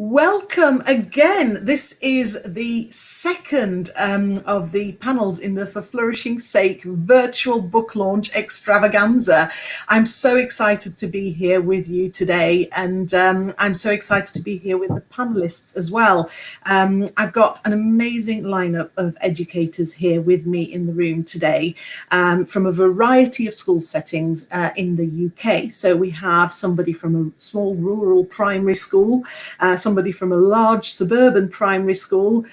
Welcome again. This is the second of the panels in the For Flourishing's Sake virtual book launch extravaganza. I'm so excited to be here with you today, and I'm so excited to be here with the panelists as well. I've got an amazing lineup of educators here with me in the room today from a variety of school settings in the UK. So we have somebody from a small rural primary school, somebody from a large suburban primary school,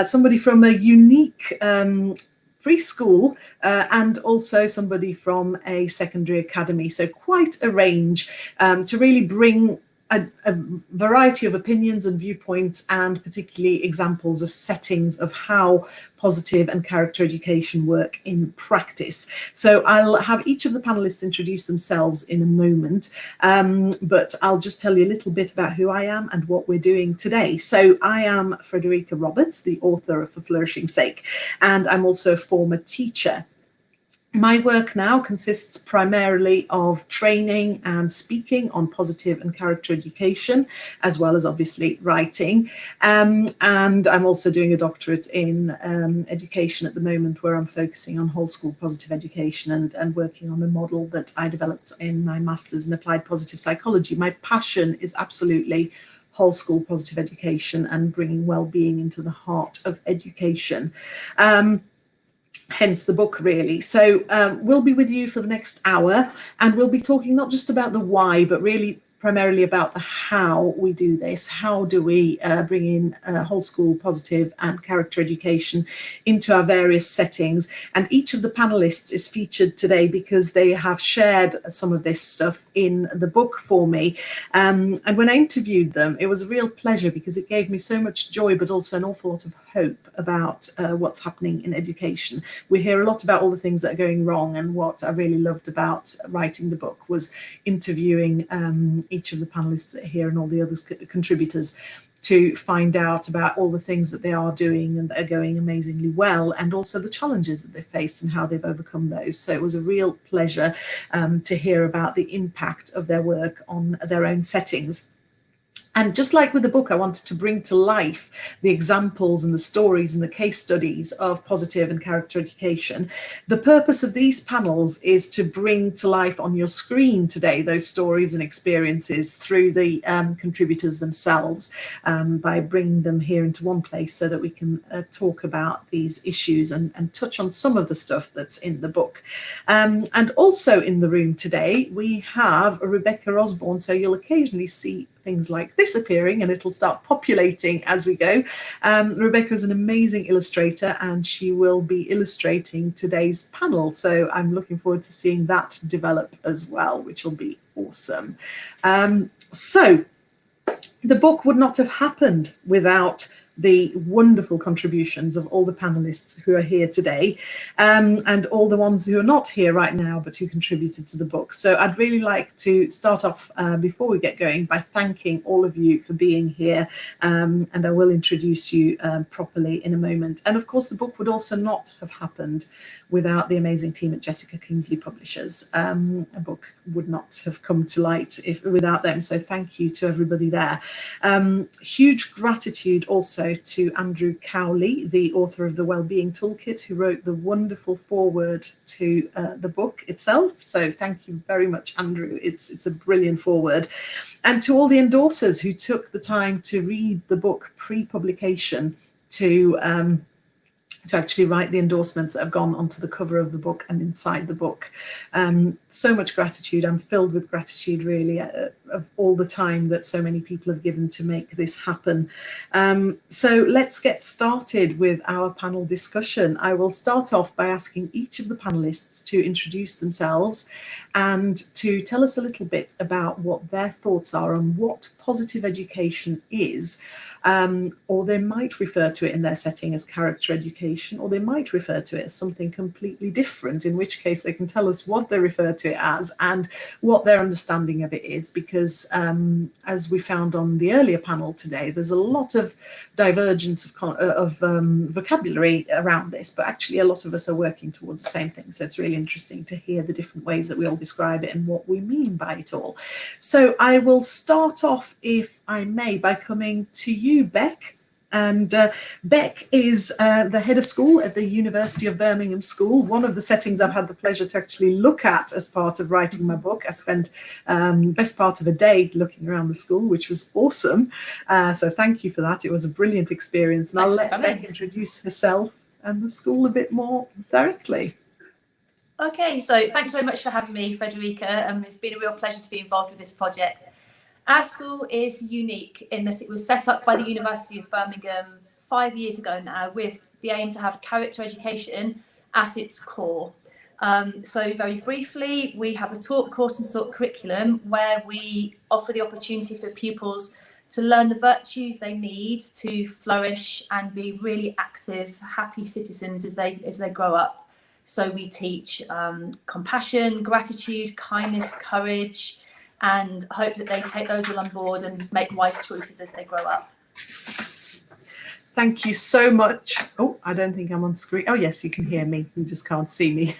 somebody from a unique free school, and also somebody from a secondary academy. So quite a range to really bring a variety of opinions and viewpoints, and particularly examples of settings of how positive and character education work in practice. So I'll have each of the panelists introduce themselves in a moment, but I'll just tell you a little bit about who I am and what we're doing today. So I am Frederika Roberts, the author of For Flourishing's Sake, and I'm also a former teacher. My work now consists primarily of training and speaking on positive and character education, as well as obviously writing. And I'm also doing a doctorate in education at the moment, where I'm focusing on whole school positive education and working on a model that I developed in my master's in applied positive psychology. My passion is absolutely whole school positive education and bringing well-being into the heart of education. Hence the book, really. So we'll be with you for the next hour, and we'll be talking not just about the why, but really primarily about the how we do this. How do we bring in whole school positive and character education into our various settings? And each of the panelists is featured today because they have shared some of this stuff in the book for me. And when I interviewed them, it was a real pleasure because it gave me so much joy, but also an awful lot of hope about what's happening in education. We hear a lot about all the things that are going wrong, and what I really loved about writing the book was interviewing each of the panelists that are here and all the other contributors to find out about all the things that they are doing and that are going amazingly well, and also the challenges that they've faced and how they've overcome those. So it was a real pleasure to hear about the impact of their work on their own settings. And just like with the book, I wanted to bring to life the examples and the stories and the case studies of positive and character education. The purpose of these panels is to bring to life on your screen today those stories and experiences through the contributors themselves, by bringing them here into one place so that we can talk about these issues and touch on some of the stuff that's in the book. And also in the room today, we have Rebecca Osborne, so you'll occasionally see things like this appearing, and it'll start populating as we go. Rebecca is an amazing illustrator, and she will be illustrating today's panel. So I'm looking forward to seeing that develop as well, which will be awesome. So the book would not have happened without the wonderful contributions of all the panelists who are here today, and all the ones who are not here right now but who contributed to the book. So I'd really like to start off before we get going by thanking all of you for being here, and I will introduce you properly in a moment. And of course the book would also not have happened without the amazing team at Jessica Kingsley Publishers. A book would not have come to light without them, so thank you to everybody there. Huge gratitude also to Andrew Cowley, the author of the Wellbeing Toolkit, who wrote the wonderful foreword to the book itself. So thank you very much, Andrew. It's a brilliant foreword. And to all the endorsers who took the time to read the book pre-publication, to actually write the endorsements that have gone onto the cover of the book and inside the book. So much gratitude. I'm filled with gratitude, really, of all the time that so many people have given to make this happen. So let's get started with our panel discussion. I will start off by asking each of the panelists to introduce themselves and to tell us a little bit about what their thoughts are on what positive education is, or they might refer to it in their setting as character education. education, or they might refer to it as something completely different, in which case they can tell us what they refer to it as and what their understanding of it is, because as we found on the earlier panel today, there's a lot of divergence of vocabulary around this, but actually a lot of us are working towards the same thing. So it's really interesting to hear the different ways that we all describe it and what we mean by it all. So I will start off, if I may, by coming to you, Beck. And Beck is the head of school at the University of Birmingham School, one of the settings I've had the pleasure to actually look at as part of writing my book. I spent best part of a day looking around the school, which was awesome. So thank you for that. It was a brilliant experience. And I'll let Beck introduce herself and the school a bit more directly. Okay, so thanks very much for having me, Frederika. It's been a real pleasure to be involved with this project. Our school is unique in that it was set up by the University of Birmingham 5 years ago now, with the aim to have character education at its core. So very briefly, we have a taught, course and taught curriculum where we offer the opportunity for pupils to learn the virtues they need to flourish and be really active, happy citizens as they grow up. So we teach compassion, gratitude, kindness, courage, and hope that they take those all on board and make wise choices as they grow up. Thank you so much. Oh, I don't think I'm on screen. Oh, yes, you can hear me. You just can't see me.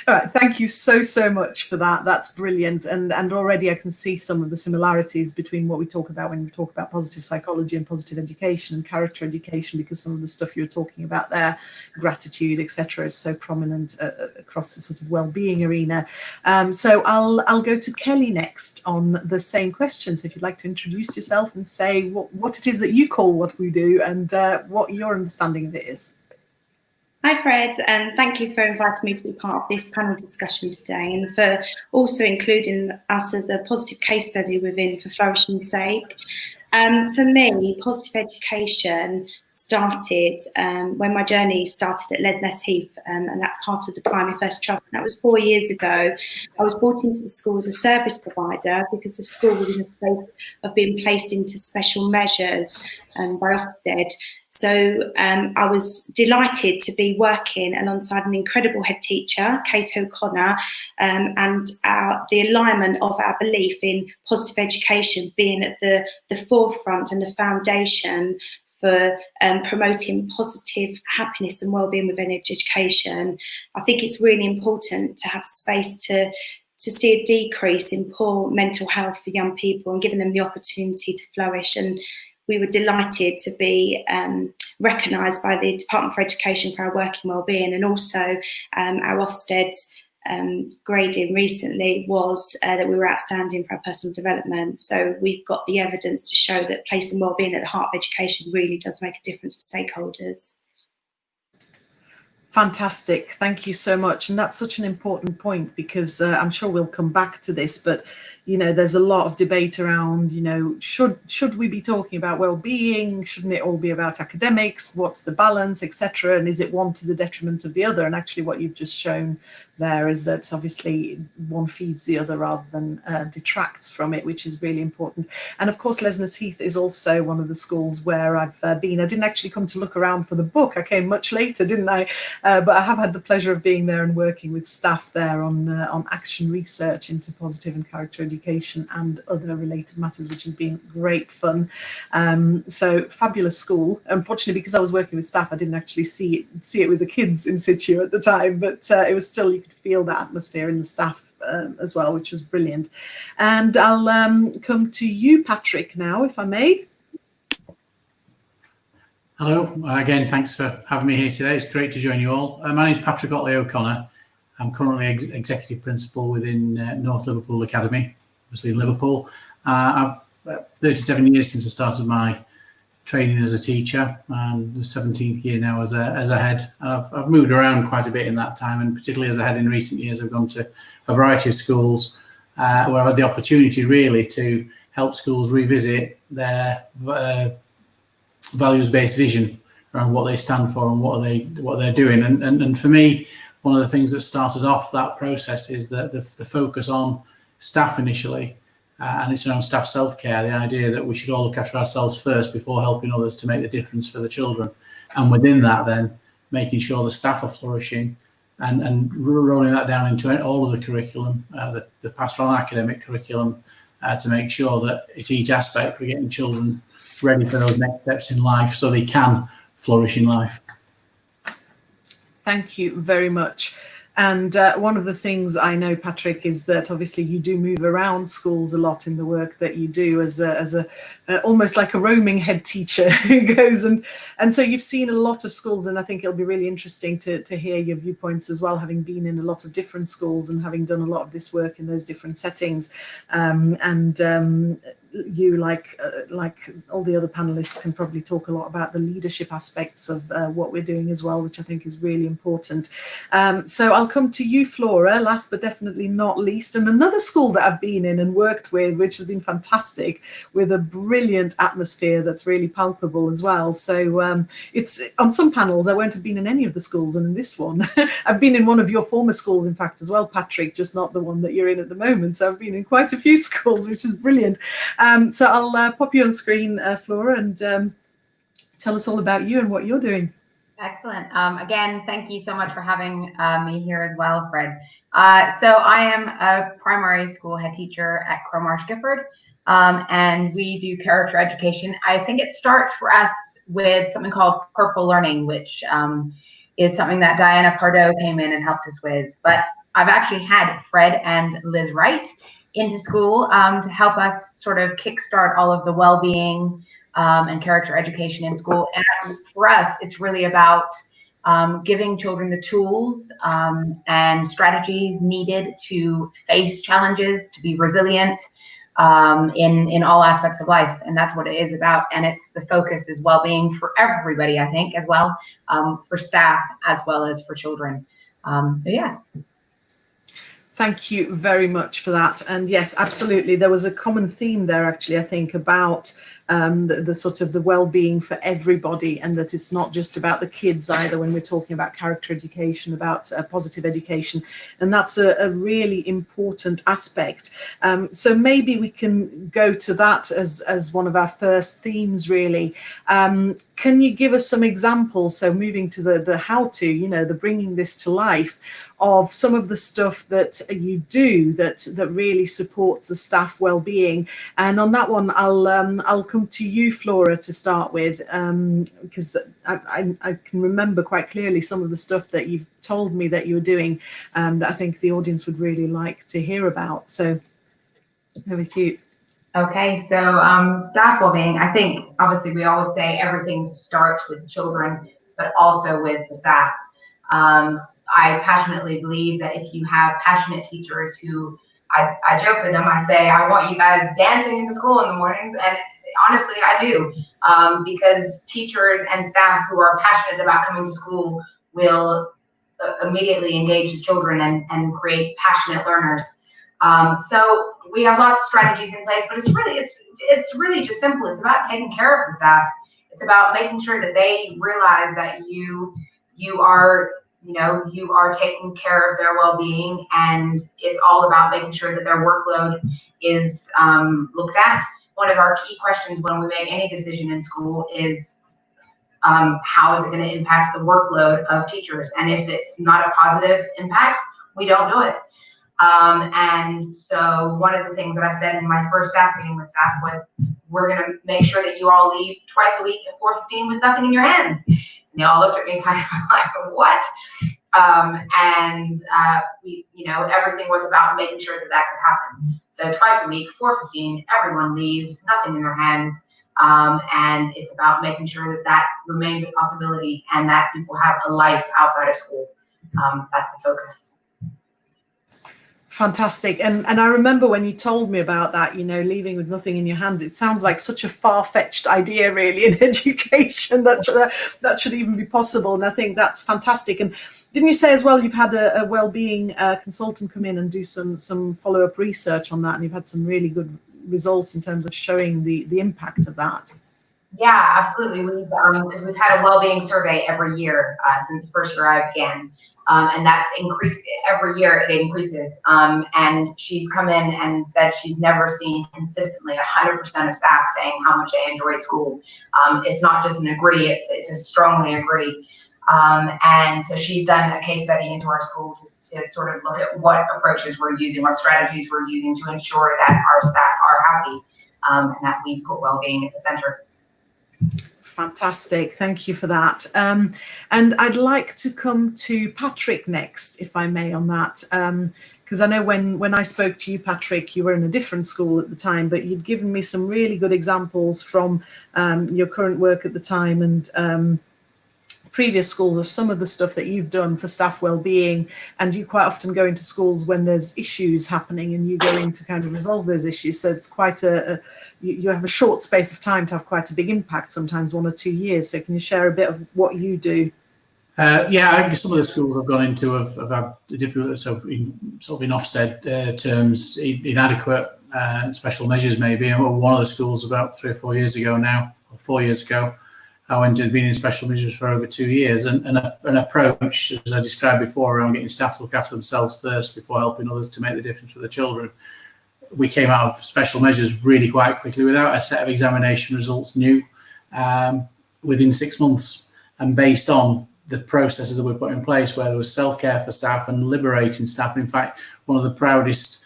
All right. Thank you so much for that. That's brilliant. And already I can see some of the similarities between what we talk about when we talk about positive psychology and positive education and character education, because some of the stuff you're talking about there, gratitude, etc., is so prominent across the sort of well-being arena. So I'll go to Kelly next on the same question. So if you'd like to introduce yourself and say what it is that you call what we do, and what your understanding of it is. Hi Fred, and thank you for inviting me to be part of this panel discussion today, and for also including us as a positive case study within For Flourishing's sake. For me, positive education started when my journey started at Lesness Heath, and that's part of the Primary First Trust. And that was 4 years ago. I was brought into the school as a service provider because the school was in a place of being placed into special measures by Ofsted. So I was delighted to be working alongside an incredible head teacher, Kate O'Connor, and the alignment of our belief in positive education being at the forefront and the foundation for promoting positive happiness and wellbeing within education. I think it's really important to have space to see a decrease in poor mental health for young people and giving them the opportunity to flourish. And we were delighted to be recognised by the Department for Education for our working wellbeing, and also our Ofsted grading recently was that we were outstanding for our personal development. So we've got the evidence to show that placing wellbeing at the heart of education really does make a difference for stakeholders. Fantastic. Thank you so much. And that's such an important point, because I'm sure we'll come back to this, but there's a lot of debate around, should we be talking about well-being? Shouldn't it all be about academics? What's the balance, etc.? And is it one to the detriment of the other? And actually what you've just shown there is that obviously one feeds the other rather than detracts from it, which is really important. And of course, Lesness Heath is also one of the schools where I've been. I didn't actually come to look around for the book. I came much later, didn't I? But I have had the pleasure of being there and working with staff there on action research into positive and character education and other related matters, which has been great fun. So fabulous school. Unfortunately, because I was working with staff, I didn't actually see it with the kids in situ at the time, but it was still, you could feel the atmosphere in the staff as well, which was brilliant. And I'll come to you, Patrick, now, if I may. Hello, again, thanks for having me here today. It's great to join you all. My name is Patrick Ottley-O'Connor. I'm currently Executive Principal within North Liverpool Academy, obviously in Liverpool. I've 37 years since I started my training as a teacher, and the 17th year now as a head. And I've moved around quite a bit in that time, and particularly as a head in recent years, I've gone to a variety of schools where I've had the opportunity really to help schools revisit their values-based vision around what they stand for and what they're doing. And for me, one of the things that started off that process is the focus on staff initially, and it's around staff self-care, the idea that we should all look after ourselves first before helping others to make the difference for the children. And within that, then making sure the staff are flourishing, and rolling that down into all of the curriculum, the pastoral and academic curriculum, to make sure that at each aspect we're getting children ready for those next steps in life so they can flourish in life. Thank you very much. And one of the things I know, Patrick, is that obviously you do move around schools a lot in the work that you do as a almost like a roaming head teacher who goes and so you've seen a lot of schools, and I think it'll be really interesting to hear your viewpoints as well, having been in a lot of different schools and having done a lot of this work in those different settings. You, like all the other panelists, can probably talk a lot about the leadership aspects of what we're doing as well, which I think is really important. So I'll come to you, Flora, last but definitely not least, and another school that I've been in and worked with, which has been fantastic, with a brilliant atmosphere that's really palpable as well. So it's on some panels I won't have been in any of the schools, and in this one I've been in one of your former schools, in fact, as well, Patrick, just not the one that you're in at the moment. So I've been in quite a few schools, which is brilliant. So I'll pop you on screen, Flora, and tell us all about you and what you're doing. Excellent. Again, thank you so much for having me here as well, Fred. So I am a primary school head teacher at Cromarsh Gifford, and we do character education. I think it starts for us with something called purple learning, which is something that Diana Pardo came in and helped us with. But I've actually had Fred and Liz Wright into school to help us sort of kickstart all of the well-being and character education in school. And for us, it's really about giving children the tools and strategies needed to face challenges, to be resilient in all aspects of life. And that's what it is about. And it's the focus is well-being for everybody, I think, as well, for staff as well as for children. So yes. Thank you very much for that. And yes, absolutely. There was a common theme there, actually, I think, about the sort of the well-being for everybody, and that it's not just about the kids either when we're talking about character education, about positive education. And that's a really important aspect. So maybe we can go to that as one of our first themes, really. Can you give us some examples? So moving to the how to, you know, the bringing this to life, of some of the stuff that you do that really supports the staff well-being. And on that one, I'll come to you, Flora, to start with, because I can remember quite clearly some of the stuff that you've told me that you were doing that I think the audience would really like to hear about. So over to you. Okay, so staff well-being, I think obviously we always say everything starts with the children, but also with the staff. I passionately believe that if you have passionate teachers who, I joke with them, I say, I want you guys dancing into school in the mornings, and honestly, I do, because teachers and staff who are passionate about coming to school will immediately engage the children and create passionate learners. So we have lots of strategies in place, but it's really just simple. It's about taking care of the staff. It's about making sure that they realize that you are taking care of their well-being, and it's all about making sure that their workload is looked at. One of our key questions when we make any decision in school is how is it going to impact the workload of teachers? And if it's not a positive impact, we don't do it. And so one of the things that I said in my first staff meeting with staff was, we're going to make sure that you all leave twice a week at 4:15 with nothing in your hands. And they all looked at me kind of like, what? Everything was about making sure that could happen. So twice a week, 4:15, everyone leaves, nothing in their hands. And it's about making sure that remains a possibility and that people have a life outside of school. That's the focus. Fantastic. And I remember when you told me about that, you know, leaving with nothing in your hands, it sounds like such a far-fetched idea, really, in education that should even be possible. And I think that's fantastic. And didn't you say as well you've had a well-being consultant come in and do some follow-up research on that, and you've had some really good results in terms of showing the impact of that? Yeah, absolutely. We've had a well-being survey every year since the first year I began. And that's increased every year. It increases. And she's come in and said she's never seen consistently 100% of staff saying how much they enjoy school. It's not just an agree, it's a strongly agree. And so she's done a case study into our school to sort of look at what approaches we're using, what strategies we're using to ensure that our staff are happy, and that we put well-being at the center. Fantastic, thank you for that. And I'd like to come to Patrick next, if I may, on that, because I know when I spoke to you, Patrick, you were in a different school at the time, but you'd given me some really good examples from your current work at the time and previous schools of some of the stuff that you've done for staff well-being. And you quite often go into schools when there's issues happening and you go in to kind of resolve those issues. So it's quite you have a short space of time to have quite a big impact, sometimes 1 or 2 years. So can you share a bit of what you do? Yeah, I think some of the schools I've gone into have had difficult, so in Ofsted terms, inadequate special measures maybe. And one of the schools about 3 or 4 years ago now, or 4 years ago, I went and been in special measures for over 2 years, and an approach, as I described before, around getting staff to look after themselves first before helping others to make the difference for the children. We came out of special measures really quite quickly without a set of examination results new within 6 months, and based on the processes that we put in place, where there was self-care for staff and liberating staff. In fact, one of the proudest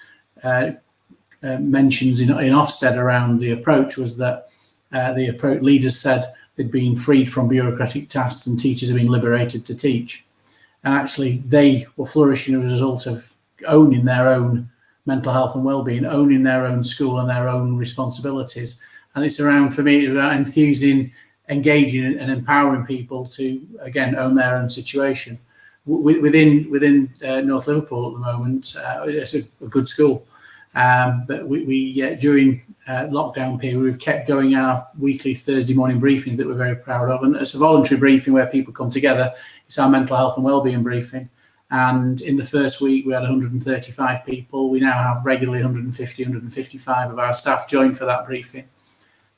mentions in Ofsted around the approach was that the approach leaders said they'd been freed from bureaucratic tasks and teachers have been liberated to teach. And actually they were flourishing as a result of owning their own mental health and well-being, owning their own school and their own responsibilities. And it's around, for me, about enthusing, engaging and empowering people to, again, own their own situation. Within North Liverpool at the moment, it's a good school. But we during lockdown period, we've kept going our weekly Thursday morning briefings that we're very proud of. And it's a voluntary briefing where people come together. It's our mental health and wellbeing briefing. And in the first week, we had 135 people. We now have regularly 150, 155 of our staff join for that briefing,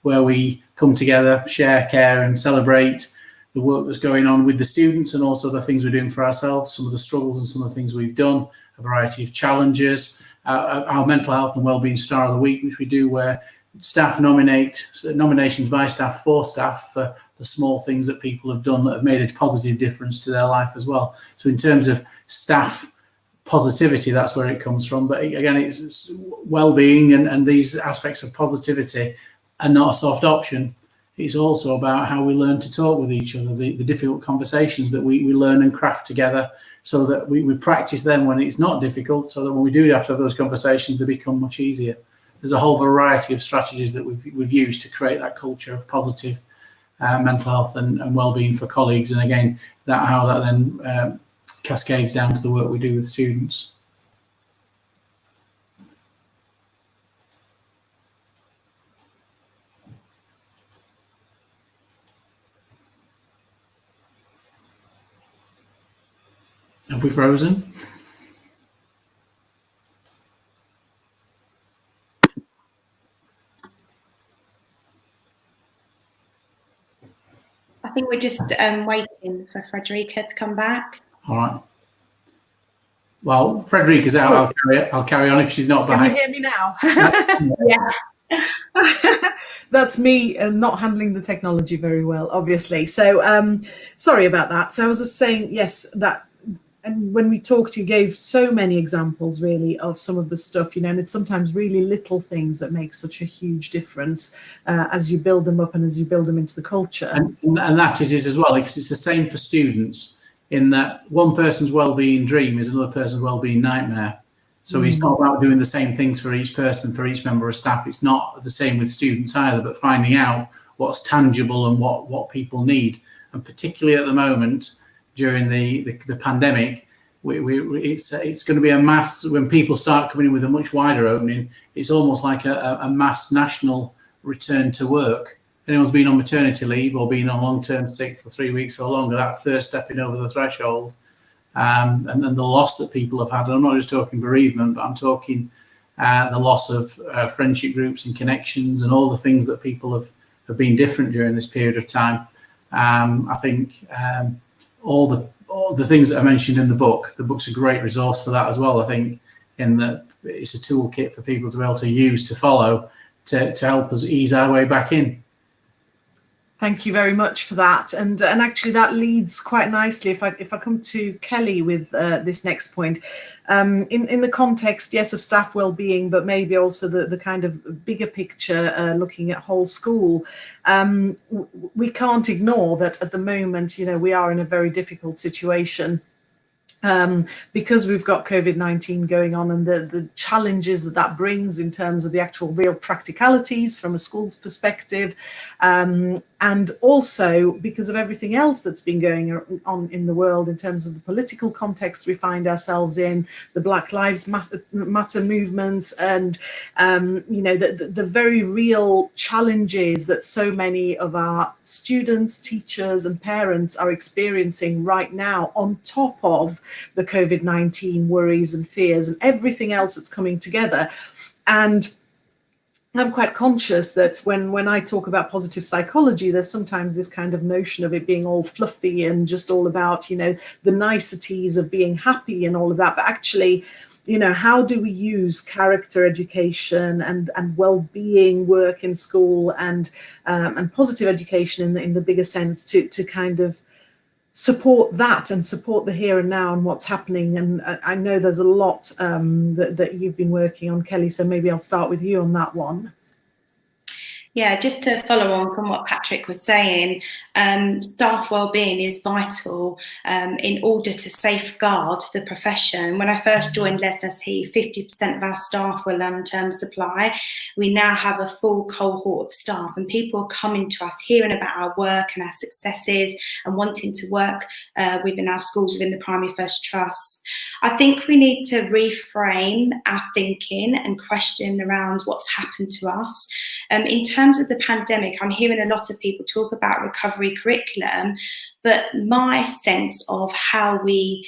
where we come together, share, care and celebrate the work that's going on with the students and also the things we're doing for ourselves, some of the struggles and some of the things we've done, a variety of challenges. Our mental health and wellbeing star of the week, which we do where staff nominations by staff for staff for the small things that people have done that have made a positive difference to their life as well. So in terms of staff positivity, that's where it comes from. But again, it's well-being and these aspects of positivity are not a soft option. It's also about how we learn to talk with each other, the difficult conversations that we learn and craft together, so that we practice them when it's not difficult, so that when we do have to have those conversations, they become much easier. There's a whole variety of strategies that we've used to create that culture of positive mental health and well-being for colleagues. And again, how that then cascades down to the work we do with students. Have we frozen? I think we're just waiting for Frederika to come back. All right. Well, Frederika's out. I'll carry on if she's not back. Can you hear me now? Yeah. That's me not handling the technology very well, obviously. So sorry about that. So I was just saying, yes, that. And when we talked, you gave so many examples, really, of some of the stuff, and it's sometimes really little things that make such a huge difference as you build them up and as you build them into the culture. And that is as well, because it's the same for students, in that one person's well-being dream is another person's well-being nightmare. So it's not about doing the same things for each person, for each member of staff. It's not the same with students either, but finding out what's tangible and what people need. And particularly at the moment, during the pandemic, it's going to be a mass, when people start coming in with a much wider opening, it's almost like a mass national return to work. Anyone's been on maternity leave or been on long-term sick for 3 weeks or longer, that first stepping over the threshold, and then the loss that people have had. And I'm not just talking bereavement, but I'm talking the loss of friendship groups and connections and all the things that people have been different during this period of time. I think all the things that I mentioned in the book's a great resource for that as well. I think in that it's a toolkit for people to be able to use, to follow, to help us ease our way back in. Thank you very much for that, and actually that leads quite nicely. If I come to Kelly with this next point, in the context, yes, of staff well-being, but maybe also the kind of bigger picture, looking at whole school. We can't ignore that at the moment, we are in a very difficult situation. Because we've got COVID-19 going on, and the challenges that brings in terms of the actual real practicalities from a school's perspective, and also because of everything else that's been going on in the world in terms of the political context we find ourselves in, the Black Lives Matter movements, and the very real challenges that so many of our students, teachers and parents are experiencing right now, on top of the COVID-19 worries and fears and everything else that's coming together. And I'm quite conscious that when I talk about positive psychology, there's sometimes this kind of notion of it being all fluffy and just all about, the niceties of being happy and all of that. But actually, how do we use character education and well-being work in school and positive education in the bigger sense to kind of support that and support the here and now and what's happening? And I know there's a lot that you've been working on, Kelly, so maybe I'll start with you on that one. Yeah, just to follow on from what Patrick was saying, staff wellbeing is vital in order to safeguard the profession. When I first joined Lesness Heath, 50% of our staff were long-term supply. We now have a full cohort of staff, and people are coming to us, hearing about our work and our successes and wanting to work within our schools, within the Primary First Trust. I think we need to reframe our thinking and question around what's happened to us. In terms of the pandemic, I'm hearing a lot of people talk about recovery curriculum, but my sense of how we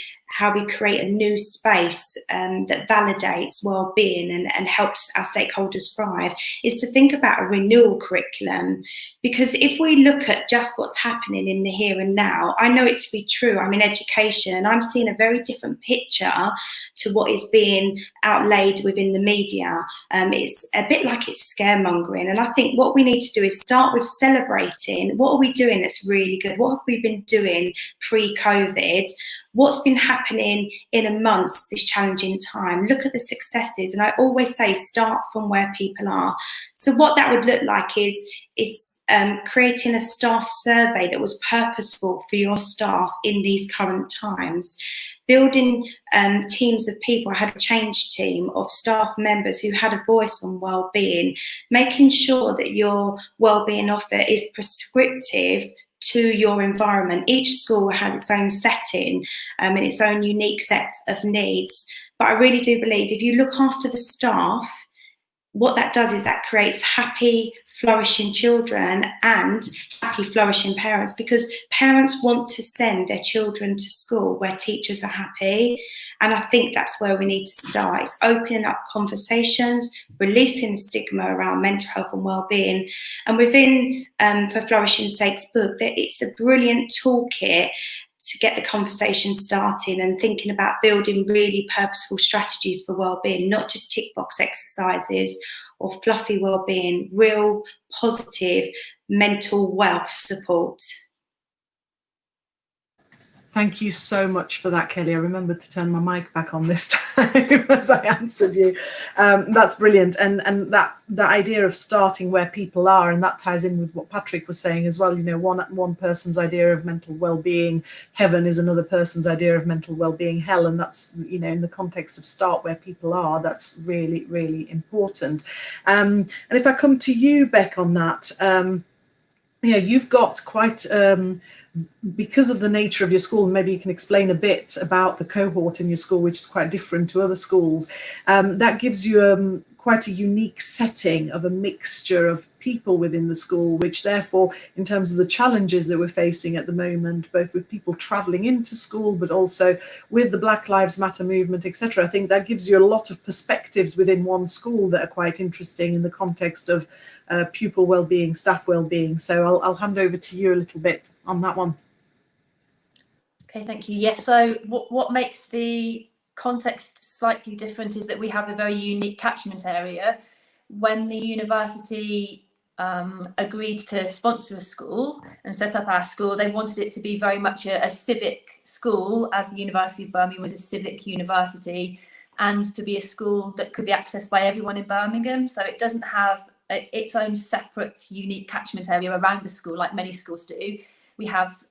create a new space that validates well-being and helps our stakeholders thrive is to think about a renewal curriculum. Because if we look at just what's happening in the here and now, I know it to be true. I'm in education and I'm seeing a very different picture to what is being outlaid within the media. It's a bit like it's scaremongering. And I think what we need to do is start with celebrating what are we doing that's really good? What have we been doing pre-COVID? What's been happening in amongst this challenging time? Look at the successes. And I always say start from where people are. So what that would look like is creating a staff survey that was purposeful for your staff in these current times. Building teams of people. I had a change team of staff members who had a voice on well-being, making sure that your well-being offer is prescriptive to your environment. Each school has its own setting and its own unique set of needs. But I really do believe if you look after the staff, what that does is that creates happy, flourishing children and happy, flourishing parents, because parents want to send their children to school where teachers are happy. And I think that's where we need to start. It's opening up conversations, releasing the stigma around mental health and wellbeing. And within For Flourishing's Sake's book, it's a brilliant toolkit to get the conversation starting and thinking about building really purposeful strategies for wellbeing, not just tick box exercises or fluffy wellbeing, real positive mental wealth support. Thank you so much for that, Kelly. I remembered to turn my mic back on this time as I answered you. That's brilliant. And that's the idea of starting where people are. And that ties in with what Patrick was saying as well. One person's idea of mental well-being, heaven, is another person's idea of mental well-being, hell. And that's, in the context of start where people are, that's really, really important. And if I come to you, Beck, on that, you've got quite... because of the nature of your school, maybe you can explain a bit about the cohort in your school, which is quite different to other schools. That gives you quite a unique setting of a mixture of people within the school, which therefore, in terms of the challenges that we're facing at the moment, both with people travelling into school, but also with the Black Lives Matter movement, etc., I think that gives you a lot of perspectives within one school that are quite interesting in the context of pupil well-being, staff well-being. So I'll hand over to you a little bit on that one. Okay, thank you. Yes, so what makes the context slightly different is that we have a very unique catchment area. When the university agreed to sponsor a school and set up our school, they wanted it to be very much a civic school, as the University of Birmingham was a civic university, and to be a school that could be accessed by everyone in Birmingham. So it doesn't have its own separate, unique catchment area around the school like many schools do. We have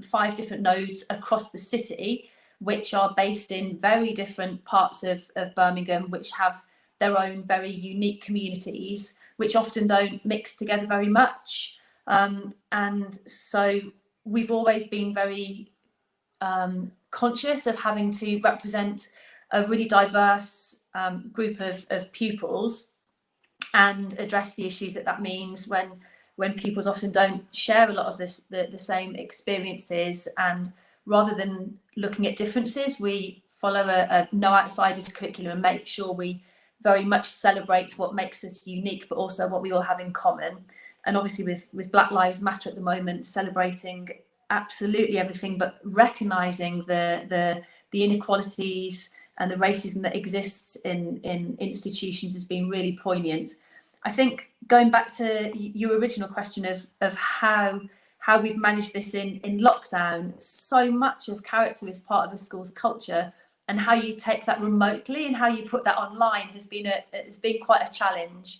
5 different nodes across the city, which are based in very different parts of Birmingham, which have their own very unique communities, which often don't mix together very much. And so we've always been very conscious of having to represent a really diverse group of pupils and address the issues that means when pupils often don't share a lot of the same experiences. And rather than looking at differences, we follow a no outsiders curriculum and make sure we very much celebrate what makes us unique, but also what we all have in common. And obviously with Black Lives Matter at the moment, celebrating absolutely everything, but recognising the inequalities and the racism that exists in institutions has been really poignant. I think going back to your original question of how we've managed this in lockdown, so much of character is part of a school's culture, and how you take that remotely and how you put that online has been quite a challenge.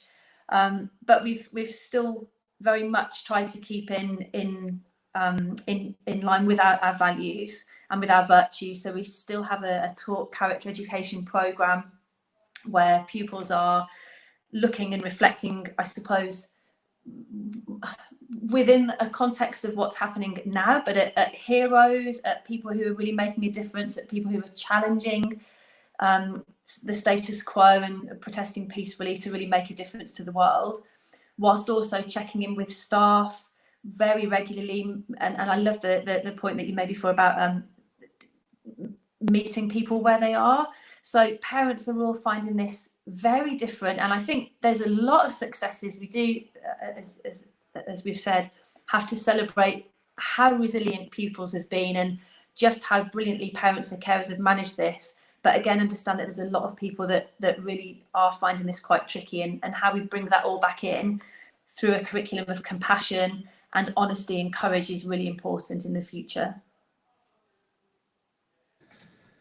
But we've still very much tried to keep in line with our values and with our virtues. So we still have a taught character education programme where pupils are looking and reflecting, I suppose, within a context of what's happening now, but at heroes, at people who are really making a difference, at people who are challenging the status quo and protesting peacefully to really make a difference to the world, whilst also checking in with staff very regularly. And I love the point that you made before about meeting people where they are. So parents are all finding this very different, and I think there's a lot of successes. We do, as we've said, have to celebrate how resilient pupils have been and just how brilliantly parents and carers have managed this. But again, understand that there's a lot of people that really are finding this quite tricky, and how we bring that all back in through a curriculum of compassion and honesty and courage is really important in the future.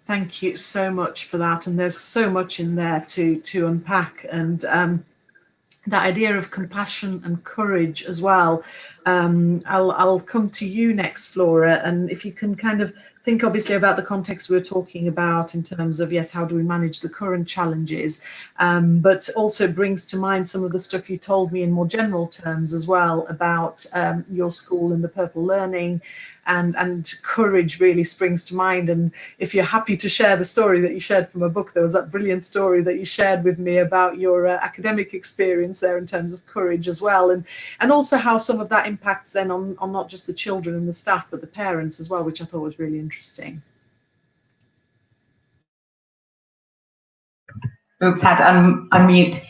Thank you so much for that. And there's so much in there to unpack, and that idea of compassion and courage as well. I'll come to you next, Flora, and if you can kind of think obviously about the context we're talking about in terms of, yes, how do we manage the current challenges, but also brings to mind some of the stuff you told me in more general terms as well about your school and the Purple Learning, and courage really springs to mind. And if you're happy to share the story that you shared from a book, there was that brilliant story that you shared with me about your academic experience there in terms of courage as well, and also how some of that impacts then on not just the children and the staff, but the parents as well, which I thought was really interesting. Oops, had to unmute.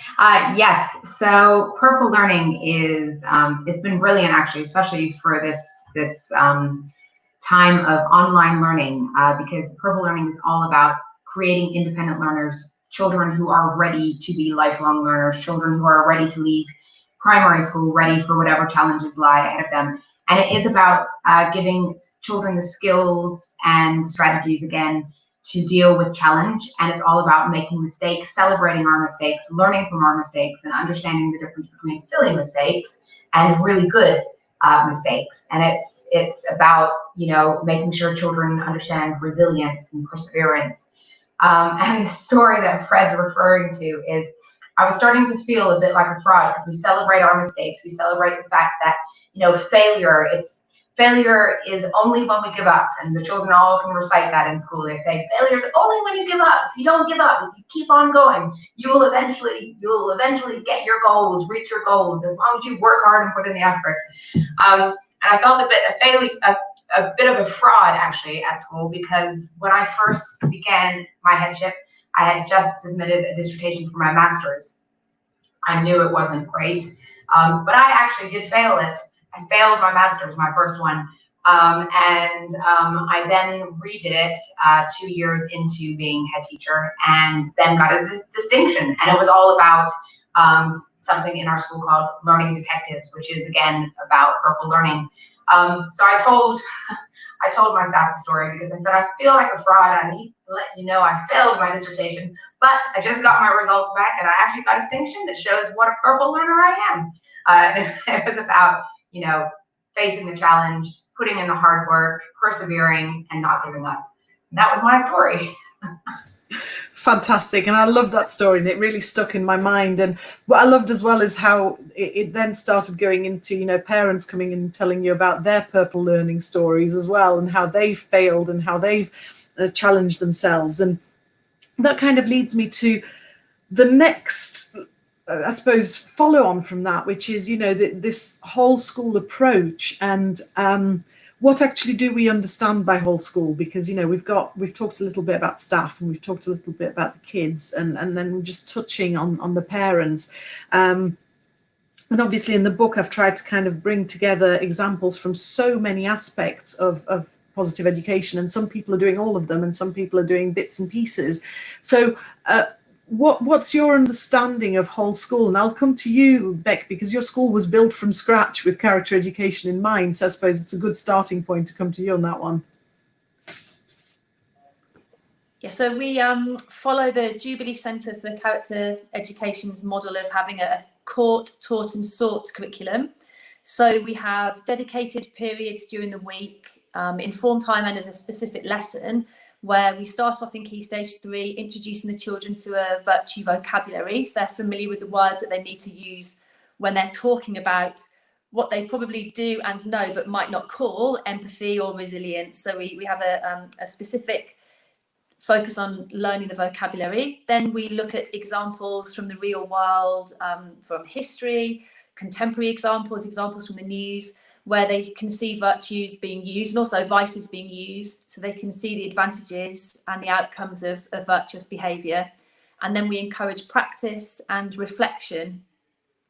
Yes, so Purple Learning is it's been brilliant actually, especially for this time of online learning, because Purple Learning is all about creating independent learners, children who are ready to be lifelong learners, children who are ready to leave primary school, ready for whatever challenges lie ahead of them. And it is about giving children the skills and strategies, again, to deal with challenge. And it's all about making mistakes, celebrating our mistakes, learning from our mistakes, and understanding the difference between silly mistakes and really good mistakes. And it's about, you know, making sure children understand resilience and perseverance. And the story that Fred's referring to is, I was starting to feel a bit like a fraud, because we celebrate our mistakes. We celebrate the fact that, you know, failure is only when we give up. And the children all can recite that in school. They say, failure is only when you give up. If you don't give up, if you keep on going, you'll eventually get your goals, reach your goals, as long as you work hard and put in the effort. And I felt a bit of a fraud actually at school, because when I first began my headship, I had just submitted a dissertation for my master's. I knew it wasn't great, but I actually did fail it. I failed my master's, my first one, and I then redid it 2 years into being head teacher, and then got a distinction. And it was all about something in our school called Learning Detectives, which is again about purple learning. So I told my staff the story because I said, I feel like a fraud. I need to let you know I failed my dissertation, but I just got my results back and I actually got a distinction that shows what a purple learner I am. It was about, you know, facing the challenge, putting in the hard work, persevering, and not giving up. And that was my story. Fantastic, and I love that story, and it really stuck in my mind. And what I loved as well is how it then started going into, you know, parents coming in and telling you about their purple learning stories as well, and how they failed and how they've challenged themselves. And that kind of leads me to the next, I suppose, follow on from that, which is, you know, this whole school approach, and what actually do we understand by whole school? Because, you know, we've talked a little bit about staff, and we've talked a little bit about the kids, and then we're just touching on the parents. And obviously in the book, I've tried to kind of bring together examples from so many aspects of positive education, and some people are doing all of them, and some people are doing bits and pieces. So what's your understanding of whole school? And I'll come to you, Beck, because your school was built from scratch with character education in mind. So I suppose it's a good starting point to come to you on that one. Yeah, so we follow the Jubilee Centre for Character Education's model of having a caught, taught and sought curriculum. So we have dedicated periods during the week, in form time and as a specific lesson, where we start off in Key Stage 3, introducing the children to a virtue vocabulary, so they're familiar with the words that they need to use when they're talking about what they probably do and know but might not call empathy or resilience. So we have a specific focus on learning the vocabulary. Then we look at examples from the real world, from history, contemporary examples from the news, where they can see virtues being used and also vices being used, so they can see the advantages and the outcomes of virtuous behaviour. And then we encourage practice and reflection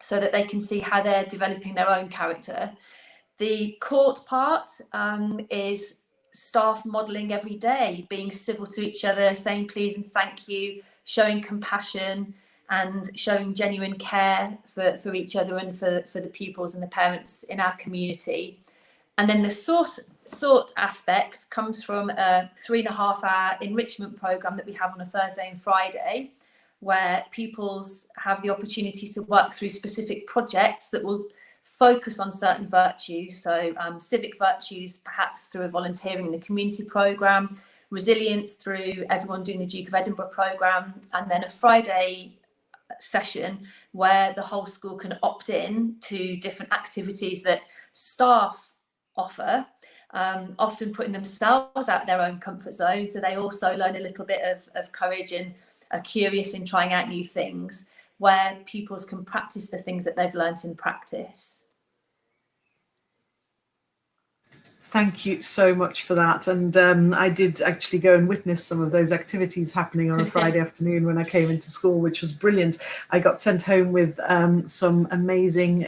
so that they can see how they're developing their own character. The court part is staff modelling every day, being civil to each other, saying please and thank you, showing compassion, and showing genuine care for each other and for the pupils and the parents in our community. And then the sort aspect comes from a 3.5-hour enrichment programme that we have on a Thursday and Friday, where pupils have the opportunity to work through specific projects that will focus on certain virtues. So civic virtues, perhaps through a volunteering in the community programme, resilience through everyone doing the Duke of Edinburgh programme, and then a Friday session where the whole school can opt in to different activities that staff offer, often putting themselves out their own comfort zone, so they also learn a little bit of courage and are curious in trying out new things, where pupils can practice the things that they've learnt in practice. Thank you so much for that. And I did actually go and witness some of those activities happening on a Friday afternoon when I came into school, which was brilliant. I got sent home with some amazing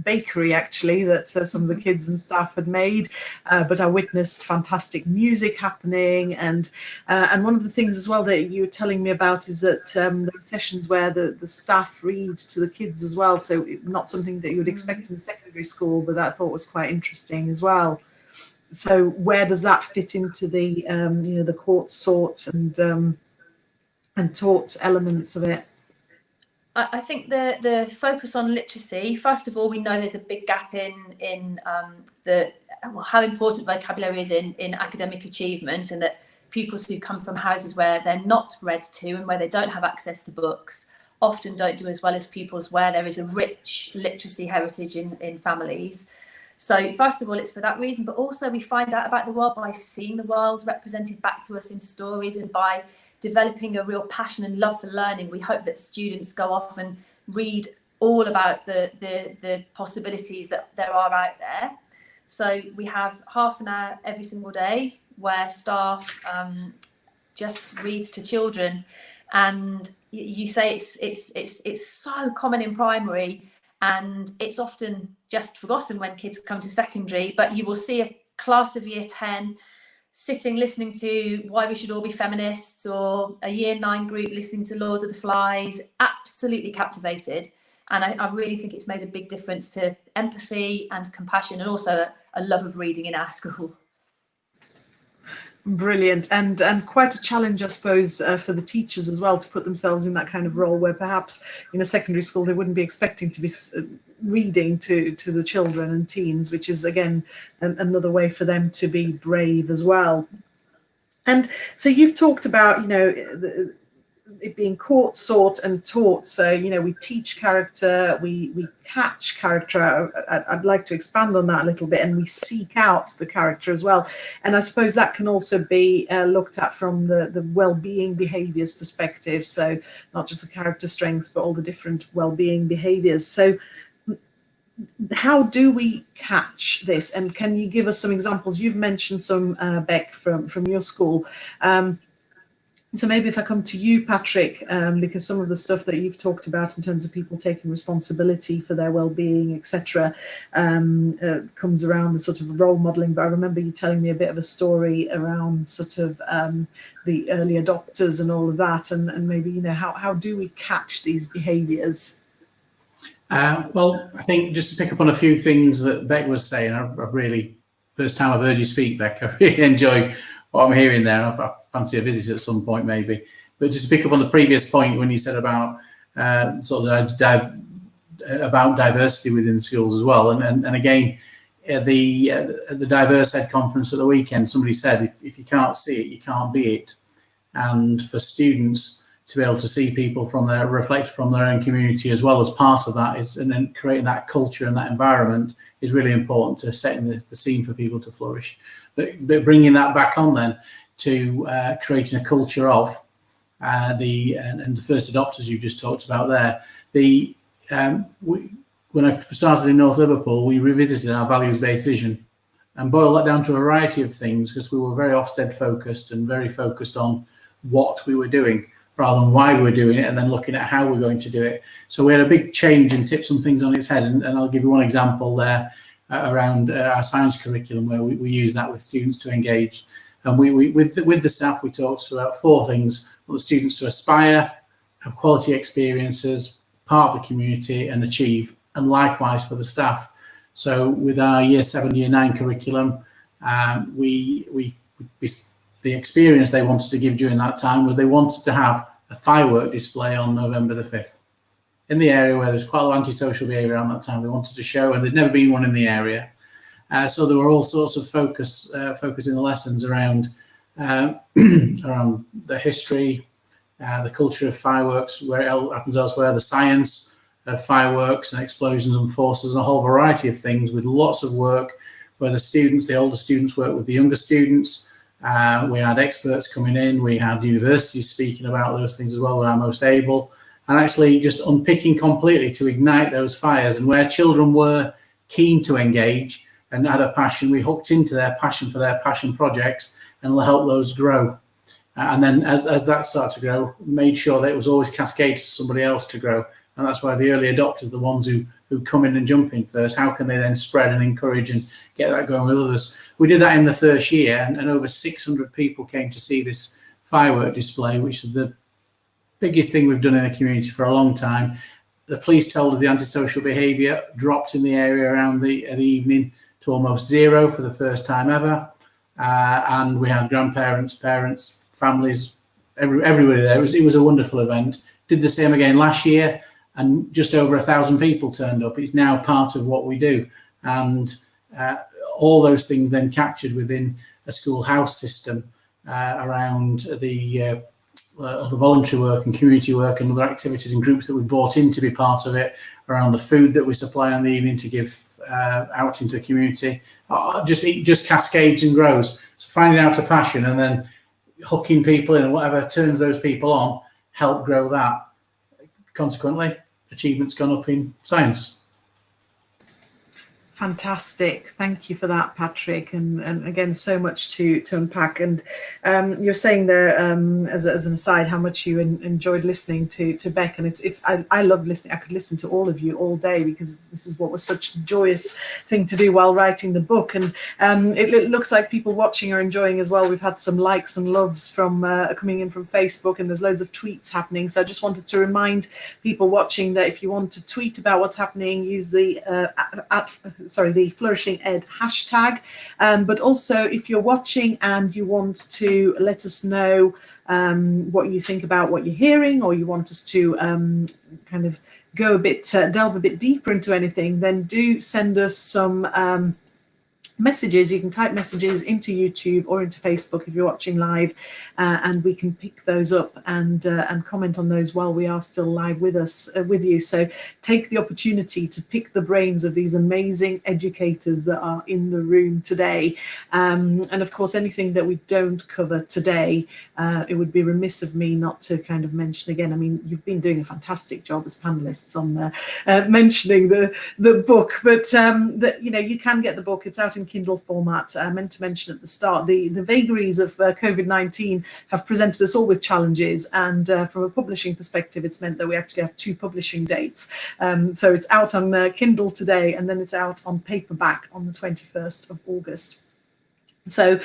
bakery, actually, that some of the kids and staff had made. But I witnessed fantastic music happening. And one of the things as well that you were telling me about is that there were sessions where the staff read to the kids as well. So not something that you would expect in secondary school, but that I thought was quite interesting as well. So where does that fit into the you know, the court, sought and taught elements of it? I think the focus on literacy, first of all, we know there's a big gap in how important vocabulary is in academic achievement, and that pupils who come from houses where they're not read to and where they don't have access to books often don't do as well as pupils where there is a rich literacy heritage in families. So first of all, it's for that reason, but also we find out about the world by seeing the world represented back to us in stories, and by developing a real passion and love for learning. We hope that students go off and read all about the possibilities that there are out there. So we have half an hour every single day where staff just reads to children, and you say it's so common in primary, and it's often just forgotten when kids come to secondary. But you will see a class of year 10 sitting listening to Why We Should All Be Feminists, or a year 9 group listening to Lord of the Flies, absolutely captivated. And I really think it's made a big difference to empathy and compassion, and also a love of reading in our school. Brilliant, and quite a challenge, I suppose, for the teachers as well, to put themselves in that kind of role where perhaps in a secondary school they wouldn't be expecting to be reading to the children and teens, which is again another way for them to be brave as well. And so you've talked about, you know, it being caught, sought and taught. So, you know, we teach character, we catch character. I'd like to expand on that a little bit, and we seek out the character as well. And I suppose that can also be looked at from the well-being behaviours perspective. So not just the character strengths, but all the different well-being behaviours. So how do we catch this? And can you give us some examples? You've mentioned some, Beck, from your school. So maybe if I come to you, Patrick, because some of the stuff that you've talked about in terms of people taking responsibility for their well-being, etc., comes around the sort of role modelling. But I remember you telling me a bit of a story around sort of the early adopters and all of that, and maybe, you know, how do we catch these behaviours? Well, I think just to pick up on a few things that Beck was saying, I've really, first time I've heard you speak, Beck, I really enjoy what I'm hearing there. I fancy a visit at some point maybe. But just to pick up on the previous point when you said about sort of about diversity within schools as well, and again, the Diverse Ed conference at the weekend, somebody said if you can't see it, you can't be it. And for students to be able to see people from their, reflect from their own community as well as part of that is, and then creating that culture and that environment is really important to setting the scene for people to flourish. But bringing that back on then to creating a culture of the first adopters you've just talked about there. When I started in North Liverpool, we revisited our values-based vision and boiled that down to a variety of things, because we were very Ofsted focused and very focused on what we were doing rather than why we were doing it, and then looking at how we're going to do it. So we had a big change and tipped some things on its head, and I'll give you one example there around our science curriculum, where we use that with students to engage. And with the staff, we talked about four things: for the students to aspire, have quality experiences, part of the community, and achieve, and likewise for the staff. So with our Year 7, Year 9 curriculum, the experience they wanted to give during that time was they wanted to have a firework display on November the 5th. In the area where there's quite a lot of antisocial behaviour around that time, they wanted to show, and there'd never been one in the area. So there were all sorts of focus in the lessons around around the history, the culture of fireworks, where it happens elsewhere, the science of fireworks and explosions and forces, and a whole variety of things, with lots of work where the older students work with the younger students. We had experts coming in, we had universities speaking about those things as well, where our most able, and actually just unpicking completely to ignite those fires. And where children were keen to engage and had a passion, we hooked into their passion for their passion projects and helped those grow. And then as that started to grow, made sure that it was always cascaded to somebody else to grow. And that's why the early adopters, the ones who come in and jump in first, how can they then spread and encourage and get that going with others? We did that in the first year, and over 600 people came to see this firework display, which is the biggest thing we've done in the community for a long time. The police told us the antisocial behaviour dropped in the area around the evening to almost zero for the first time ever. And we had grandparents, parents, families, everybody there. It was a wonderful event. Did the same again last year, and just over 1,000 people turned up. It's now part of what we do. And all those things then captured within a schoolhouse system around the voluntary work and community work and other activities and groups that we brought in to be part of it, around the food that we supply on the evening to give out into the community. Just cascades and grows. So finding out a passion and then hooking people in, and whatever turns those people on, help grow that. Consequently, achievement's gone up in science. Fantastic. Thank you for that, Patrick. And again, so much to unpack. And you're saying there, as an aside, how much you enjoyed listening to Beck. And I love listening. I could listen to all of you all day, because this is what was such a joyous thing to do while writing the book. And it looks like people watching are enjoying as well. We've had some likes and loves from coming in from Facebook, and there's loads of tweets happening. So I just wanted to remind people watching that if you want to tweet about what's happening, use the the Flourishing Ed hashtag. But also, if you're watching and you want to let us know what you think about what you're hearing, or you want us to kind of go a bit, delve a bit deeper into anything, then do send us some messages. You can type messages into YouTube or into Facebook if you're watching live, and we can pick those up and comment on those while we are still live with you. So take the opportunity to pick the brains of these amazing educators that are in the room today, and of course anything that we don't cover today, it would be remiss of me not to kind of mention again. I mean, you've been doing a fantastic job as panelists on mentioning the book, but you can get the book. It's out in Kindle format. I meant to mention at the start, the vagaries of COVID-19 have presented us all with challenges, and from a publishing perspective, it's meant that we actually have 2 publishing dates. So it's out on Kindle today, and then it's out on paperback on the 21st of August. So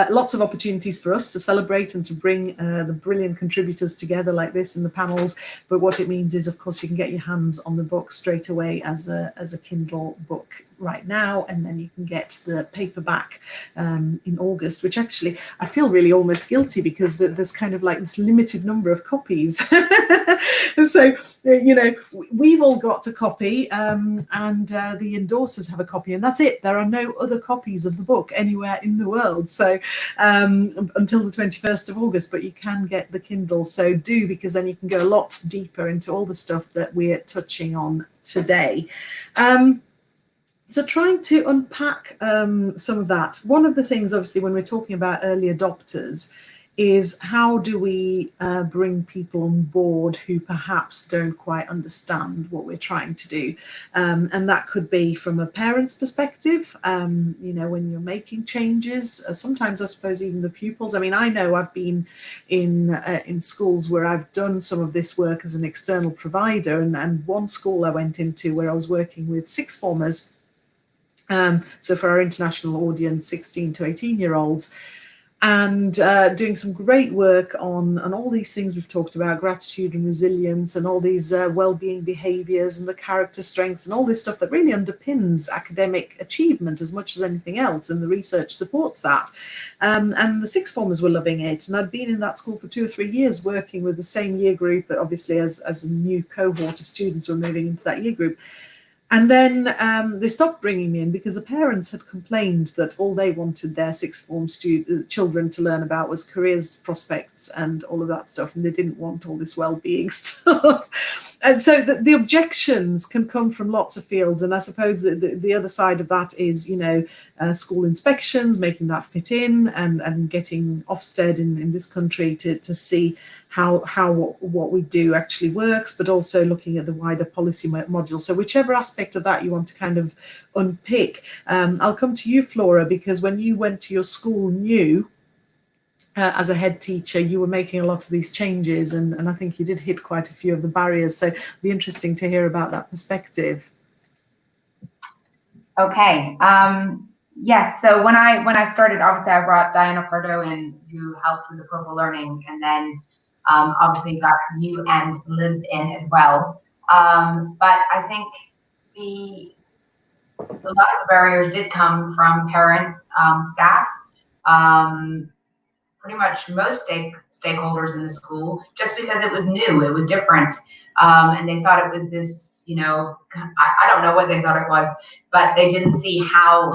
lots of opportunities for us to celebrate and to bring the brilliant contributors together like this in the panels. But what it means is, of course, you can get your hands on the book straight away as a Kindle book right now, and then you can get the paperback in August, which actually I feel really almost guilty, because there's kind of like this limited number of copies. So we've all got a copy, and the endorsers have a copy, and that's it. There are no other copies of the book anywhere in the world, so until the 21st of August, but you can get the Kindle. So do, because then you can go a lot deeper into all the stuff that we're touching on today. So trying to unpack some of that. One of the things, obviously, when we're talking about early adopters, is how do we bring people on board who perhaps don't quite understand what we're trying to do, and that could be from a parent's perspective, when you're making changes, sometimes I suppose even the pupils. I mean, I know I've been in schools where I've done some of this work as an external provider, and one school I went into where I was working with 6th formers, so for our international audience, 16 to 18-year-olds, and doing some great work on all these things we've talked about, gratitude and resilience, and all these well-being behaviours and the character strengths and all this stuff that really underpins academic achievement as much as anything else, and the research supports that. And the 6th formers were loving it, and I'd been in that school for 2 or 3 years working with the same year group, but obviously as a new cohort of students were moving into that year group. And then they stopped bringing me in because the parents had complained that all they wanted their 6th form children to learn about was careers prospects and all of that stuff, and they didn't want all this well-being stuff. And so the objections can come from lots of fields, and I suppose the other side of that is, school inspections, making that fit in, and getting Ofsted in this country to see how what we do actually works, but also looking at the wider policy module. So whichever aspect of that you want to kind of unpick. I'll come to you, Flora, because when you went to your school new, as a head teacher, you were making a lot of these changes, and I think you did hit quite a few of the barriers. So it'd be interesting to hear about that perspective. Okay. Yes. So when I started, obviously I brought Diana Pardo in, who helped with the Purple Learning, and then obviously got you and Liz in as well. But I think a lot of the barriers did come from parents, staff, pretty much most stakeholders in the school, just because it was new, it was different, and they thought it was this, I don't know what they thought it was, but they didn't see how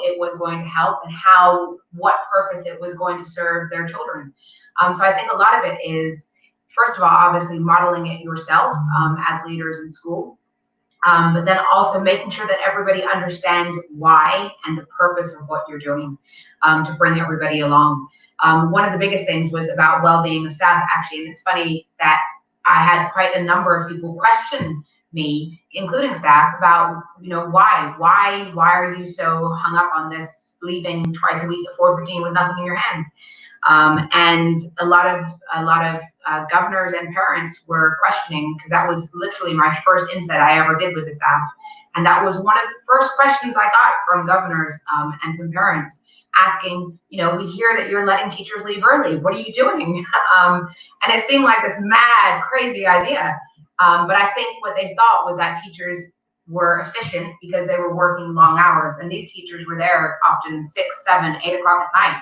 it was going to help, and what purpose it was going to serve their children. So I think a lot of it is, first of all, obviously modeling it yourself as leaders in school, but then also making sure that everybody understands why and the purpose of what you're doing, to bring everybody along. One of the biggest things was about well-being of staff, actually, and it's funny that I had quite a number of people question me, including staff, about, why are you so hung up on this leaving twice a week at 4:15 with nothing in your hands? And a lot of governors and parents were questioning, because that was literally my first inset I ever did with the staff. And that was one of the first questions I got from governors and some parents asking, we hear that you're letting teachers leave early. What are you doing? And it seemed like this mad, crazy idea. But I think what they thought was that teachers were efficient because they were working long hours. And these teachers were there often 6, 7, 8 o'clock at night.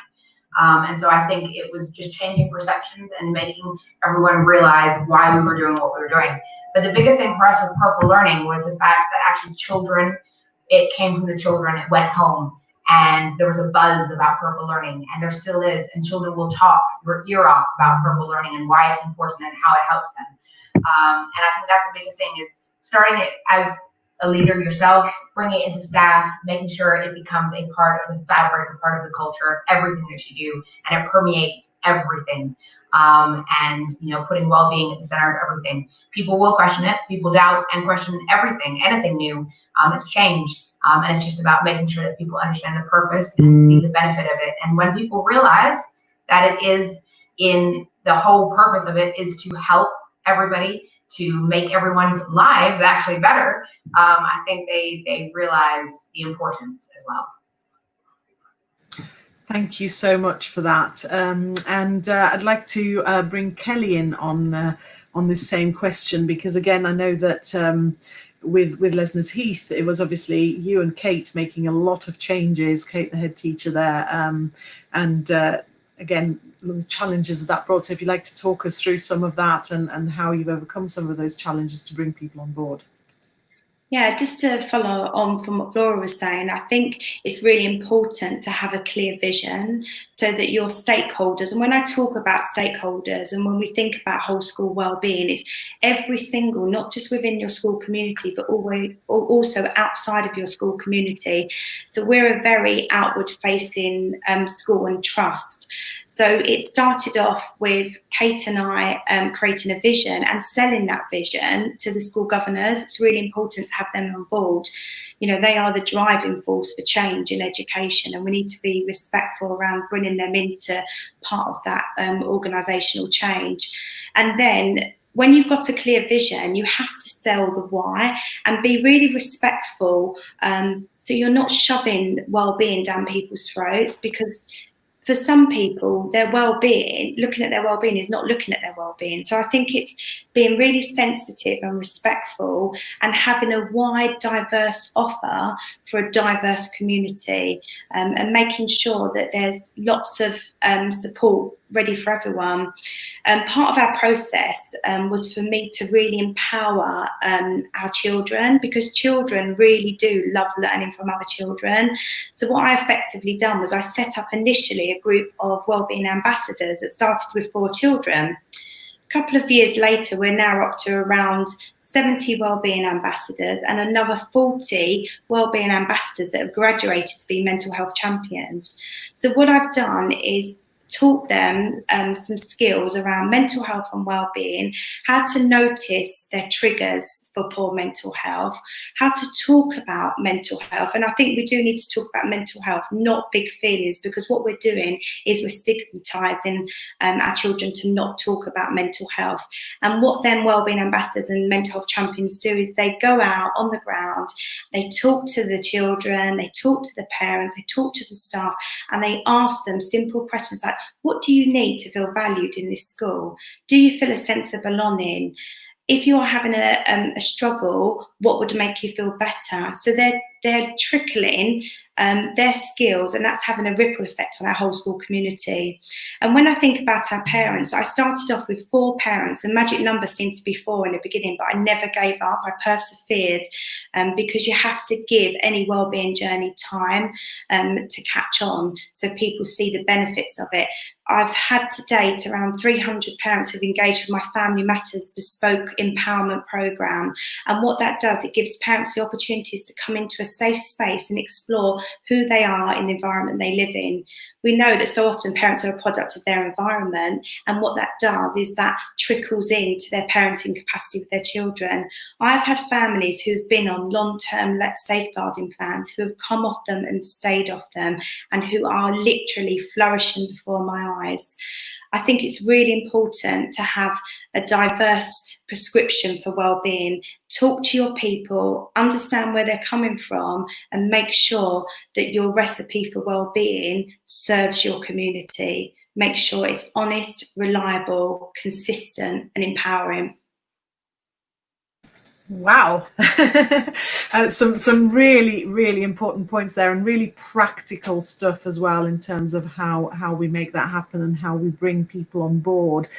And so I think it was just changing perceptions and making everyone realize why we were doing what we were doing. But the biggest thing for us with Purple Learning was the fact that actually it came from the children, it went home, and there was a buzz about Purple Learning, and there still is, and children will talk your ear off about Purple Learning and why it's important and how it helps them. And I think that's the biggest thing, is starting it as a leader yourself, bringing it into staff, making sure it becomes a part of the fabric, a part of the culture, everything that you do, and it permeates everything. And putting well-being at the center of everything. People will question it, people doubt and question everything, anything new. It's change, and it's just about making sure that people understand the purpose and see the benefit of it. And when people realize that it is the whole purpose of it is to help everybody, to make everyone's lives actually better, I think they realize the importance as well. Thank you so much for that. And I'd like to bring Kelly in on this same question, because again, I know that with Lesners Heath, it was obviously you and Kate making a lot of changes, Kate, the head teacher there, and again, the challenges that brought. So if you'd like to talk us through some of that and how you've overcome some of those challenges to bring people on board. Yeah, just to follow on from what Flora was saying, I think it's really important to have a clear vision so that your stakeholders, and when I talk about stakeholders and when we think about whole school wellbeing, it's every single, not just within your school community, but also outside of your school community. So we're a very outward facing school and trust. So it started off with Kate and I creating a vision and selling that vision to the school governors. It's really important to have them on board. They are the driving force for change in education, and we need to be respectful around bringing them into part of that organisational change. And then when you've got a clear vision, you have to sell the why and be really respectful. So you're not shoving well-being down people's throats, because for some people, their well-being, looking at their well-being is not looking at their well-being. So I think it's being really sensitive and respectful and having a wide, diverse offer for a diverse community, and making sure that there's lots of support ready for everyone. Part of our process was for me to really empower our children, because children really do love learning from other children. So what I effectively done was I set up initially a group of wellbeing ambassadors that started with 4 children. A couple of years later, we're now up to around 70 wellbeing ambassadors and another 40 wellbeing ambassadors that have graduated to be mental health champions. So what I've done is taught them some skills around mental health and well-being, how to notice their triggers for poor mental health, how to talk about mental health. And I think we do need to talk about mental health, not big feelings, because what we're doing is we're stigmatising our children to not talk about mental health. And what then wellbeing ambassadors and mental health champions do is they go out on the ground, they talk to the children, they talk to the parents, they talk to the staff, and they ask them simple questions like, what do you need to feel valued in this school? Do you feel a sense of belonging? If you're having a struggle, what would make you feel better? So they're trickling their skills, and that's having a ripple effect on our whole school community. And when I think about our parents, I started off with 4 parents. The magic number seemed to be 4 in the beginning, but I never gave up. I persevered, because you have to give any wellbeing journey time to catch on, so people see the benefits of it. I've had to date around 300 parents who've engaged with my Family Matters bespoke empowerment programme. And what that does, it gives parents the opportunities to come into a safe space and explore who they are in the environment they live in. We know that so often parents are a product of their environment, and what that does is that trickles into their parenting capacity with their children. I've had families who've been on long-term safeguarding plans, who have come off them and stayed off them, and who are literally flourishing before my eyes. I think it's really important to have a diverse prescription for well-being. Talk to your people, understand where they're coming from, and make sure that your recipe for well-being serves your community. Make sure it's honest, reliable, consistent, and empowering. Wow. Some really important points there, and really practical stuff as well in terms of how we make that happen and how we bring people on board.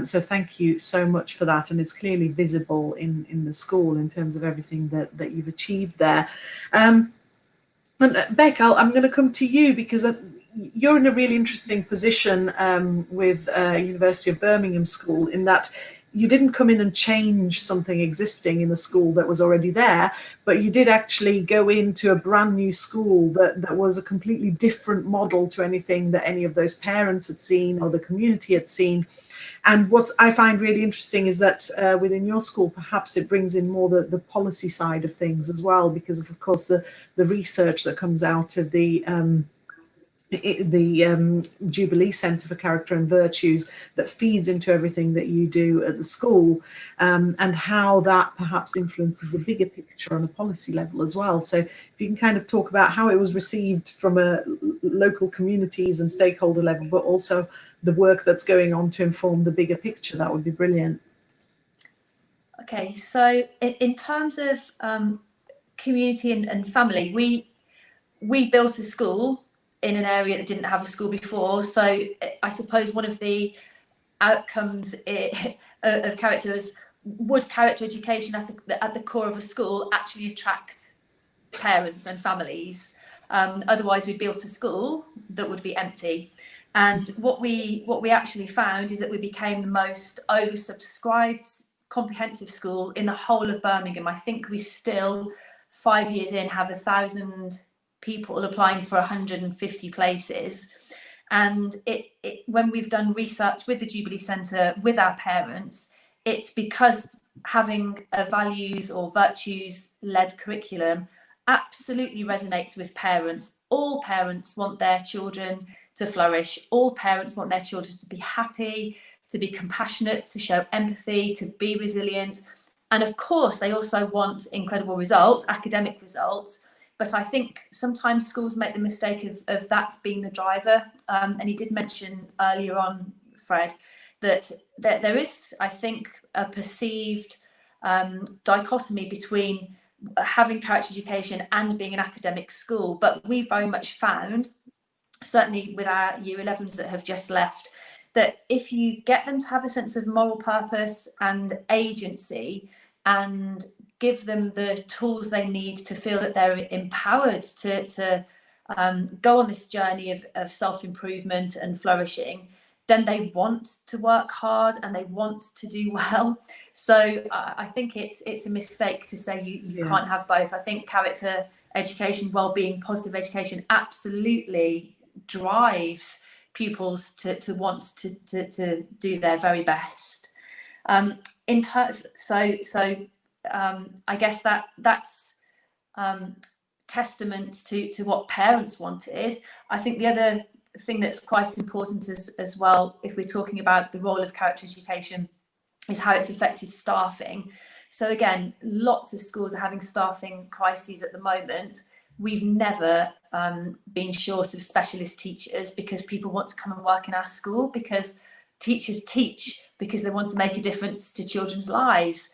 So thank you so much for that, and it's clearly visible in the school in terms of everything that you've achieved there. And Beck, I'm going to come to you, because you're in a really interesting position with University of Birmingham School, in that you didn't come in and change something existing in the school that was already there, but you did actually go into a brand new school that was a completely different model to anything that any of those parents had seen or the community had seen. And what I find really interesting is that within your school, perhaps it brings in more the policy side of things as well, because of course the research that comes out of the Jubilee Centre for Character and Virtues that feeds into everything that you do at the school, and how that perhaps influences the bigger picture on a policy level as well. So if you can kind of talk about how it was received from a local communities and stakeholder level, but also the work that's going on to inform the bigger picture, that would be brilliant. Okay, so in terms of community and family, we built a school in an area that didn't have a school before. So I suppose one of the outcomes of character is, would character education at the core of a school actually attract parents and families? Otherwise, we built a school that would be empty. And what we actually found is that we became the most oversubscribed comprehensive school in the whole of Birmingham. I think we still, 5 years in, have 1,000 people applying for 150 places. And when we've done research with the Jubilee Centre, with our parents, it's because having a values or virtues-led curriculum absolutely resonates with parents. All parents want their children to flourish. All parents want their children to be happy, to be compassionate, to show empathy, to be resilient. And of course, they also want incredible results, academic results. But I think sometimes schools make the mistake of that being the driver. And you did mention earlier on, Fred, that there is, I think, a perceived dichotomy between having character education and being an academic school. But we very much found, certainly with our year 11s that have just left, that if you get them to have a sense of moral purpose and agency, and give them the tools they need to feel that they're empowered to go on this journey of self-improvement and flourishing, then they want to work hard and they want to do well. So I think it's a mistake to say you can't have both. I think character education, well-being, positive education absolutely drives pupils to want to do their very best. I guess that's testament to what parents wanted. I think the other thing that's quite important as well, if we're talking about the role of character education, is how it's affected staffing. So again, lots of schools are having staffing crises at the moment. We've never been short of specialist teachers, because people want to come and work in our school, because teachers teach because they want to make a difference to children's lives.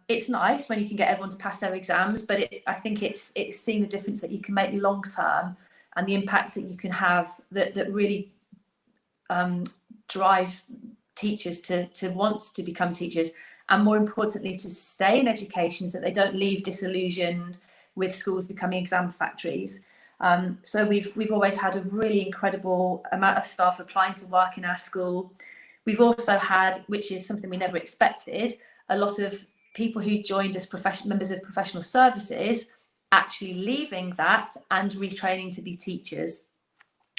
It's nice when you can get everyone to pass their exams, but I think it's seeing the difference that you can make long term, and the impact that you can have that really drives teachers to want to become teachers, and more importantly to stay in education, so that they don't leave disillusioned with schools becoming exam factories. So we've always had a really incredible amount of staff applying to work in our school. We've also had, which is something we never expected, a lot of people who joined as members of professional services actually leaving that and retraining to be teachers.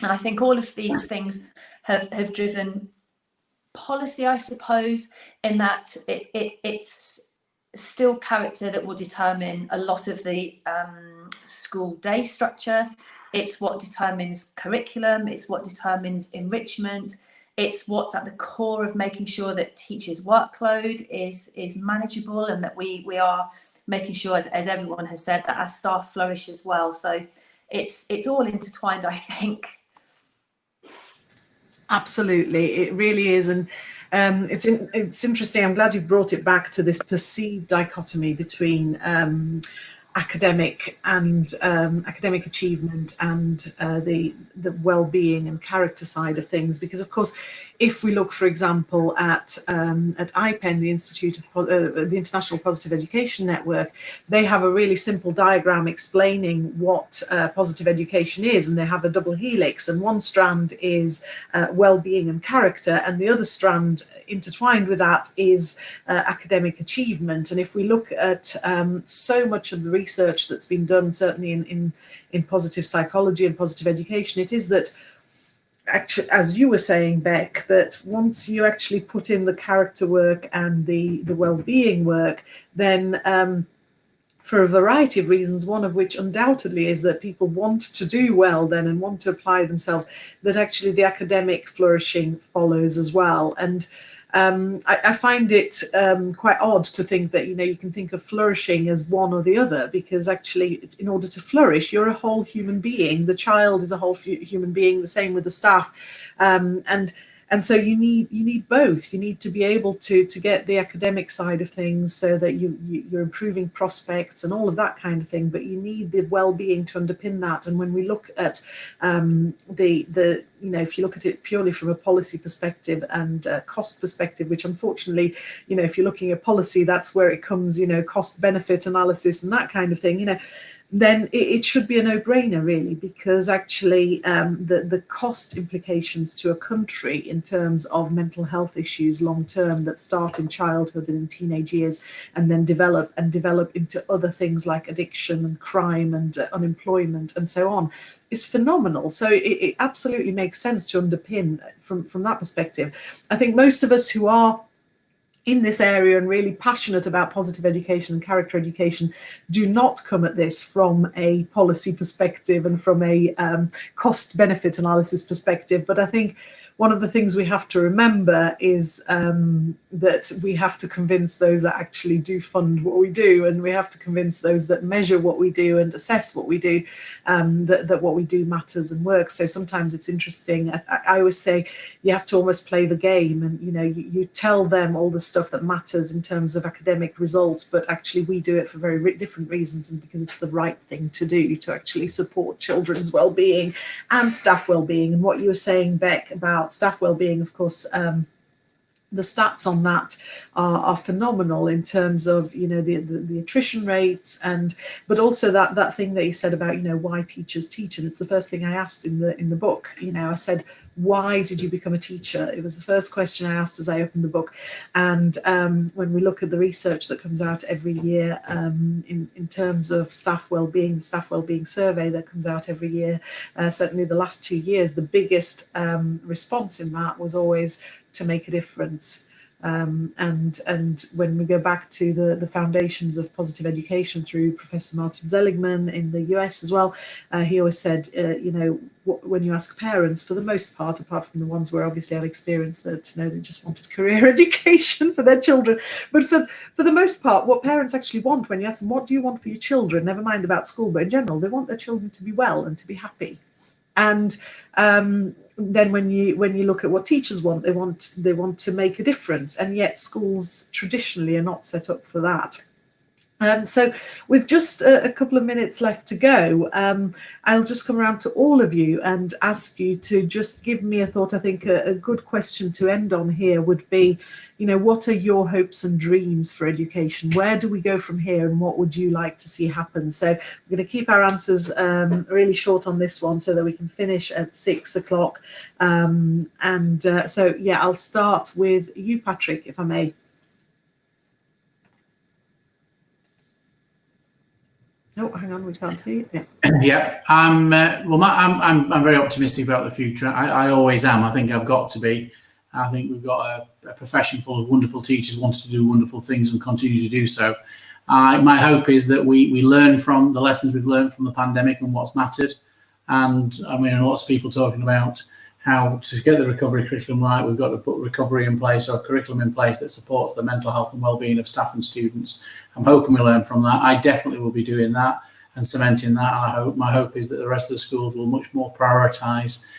And I think all of these things have driven policy, I suppose, in that it's still character that will determine a lot of the school day structure. It's what determines curriculum, it's what determines enrichment, it's what's at the core of making sure that teachers' workload is manageable, and that we are making sure, as everyone has said, that our staff flourish as well. So it's all intertwined, I think. Absolutely, it really is. And it's interesting. I'm glad you brought it back to this perceived dichotomy between academic and academic achievement and the well-being and character side of things, because of course if we look, for example, at IPEN, the International Positive Education Network, they have a really simple diagram explaining what positive education is, and they have a double helix, and one strand is well-being and character, and the other strand intertwined with that is academic achievement. And if we look at so much of the research that's been done, certainly in positive psychology and positive education, it is that actually, as you were saying, Beck, that once you actually put in the character work and the well-being work, then for a variety of reasons, one of which undoubtedly is that people want to do well then and want to apply themselves, that actually the academic flourishing follows as well. And I find it quite odd to think that, you can think of flourishing as one or the other, because actually in order to flourish, you're a whole human being. The child is a whole human being, the same with the staff. And so you need both. You need to be able to get the academic side of things so that you're improving prospects and all of that kind of thing, but you need the well-being to underpin that. And when we look at if you look at it purely from a policy perspective and cost perspective, which unfortunately, if you're looking at policy, that's where it comes, cost benefit analysis and that kind of thing, then it should be a no-brainer, really, because actually the cost implications to a country in terms of mental health issues long-term that start in childhood and in teenage years and then develop into other things like addiction and crime and unemployment and so on is phenomenal. So it absolutely makes sense to underpin from that perspective. I think most of us who are in this area and really passionate about positive education and character education do not come at this from a policy perspective and from a cost benefit analysis perspective. But I think one of the things we have to remember is that we have to convince those that actually do fund what we do, and we have to convince those that measure what we do and assess what we do, that what we do matters and works. So sometimes it's interesting. I always say you have to almost play the game, and you tell them all the stuff that matters in terms of academic results, but actually we do it for very different reasons, and because it's the right thing to do to actually support children's well-being and staff well-being. And what you were saying, Beck, about staff well-being, of course, the stats on that are phenomenal in terms of the attrition rates, but also that thing that you said about why teachers teach. And it's the first thing I asked in the book. I said, why did you become a teacher? It was the first question I asked as I opened the book. And when we look at the research that comes out every year in terms of staff well-being, the staff well-being survey that comes out every year, certainly the last 2 years, the biggest response in that was always to make a difference. And when we go back to the foundations of positive education through Professor Martin Seligman in the US as well, he always said, when you ask parents, for the most part, apart from the ones where obviously I've experienced that, they just wanted career education for their children, but for the most part, what parents actually want when you ask them, what do you want for your children, never mind about school, but in general, they want their children to be well and to be happy. And then when you look at what teachers want, they want to make a difference, and yet schools traditionally are not set up for that. So with just a couple of minutes left to go, I'll just come around to all of you and ask you to just give me a thought. I think a good question to end on here would be, what are your hopes and dreams for education? Where do we go from here, and what would you like to see happen? So we're going to keep our answers really short on this one so that we can finish at 6 o'clock. So yeah, I'll start with you, Patrick, if I may. Oh, hang on, we can't hear you. Yeah. Yeah, I'm very optimistic about the future. I always am. I think I've got to be. I think we've got a profession full of wonderful teachers wanting to do wonderful things and continue to do so. My hope is that we learn from the lessons we've learned from the pandemic and what's mattered. And I mean, lots of people talking about how to get the recovery curriculum right. We've got to put recovery in place, or a curriculum in place that supports the mental health and well-being of staff and students. I'm hoping we learn from that. I definitely will be doing that and cementing that. And my hope is that the rest of the schools will much more prioritise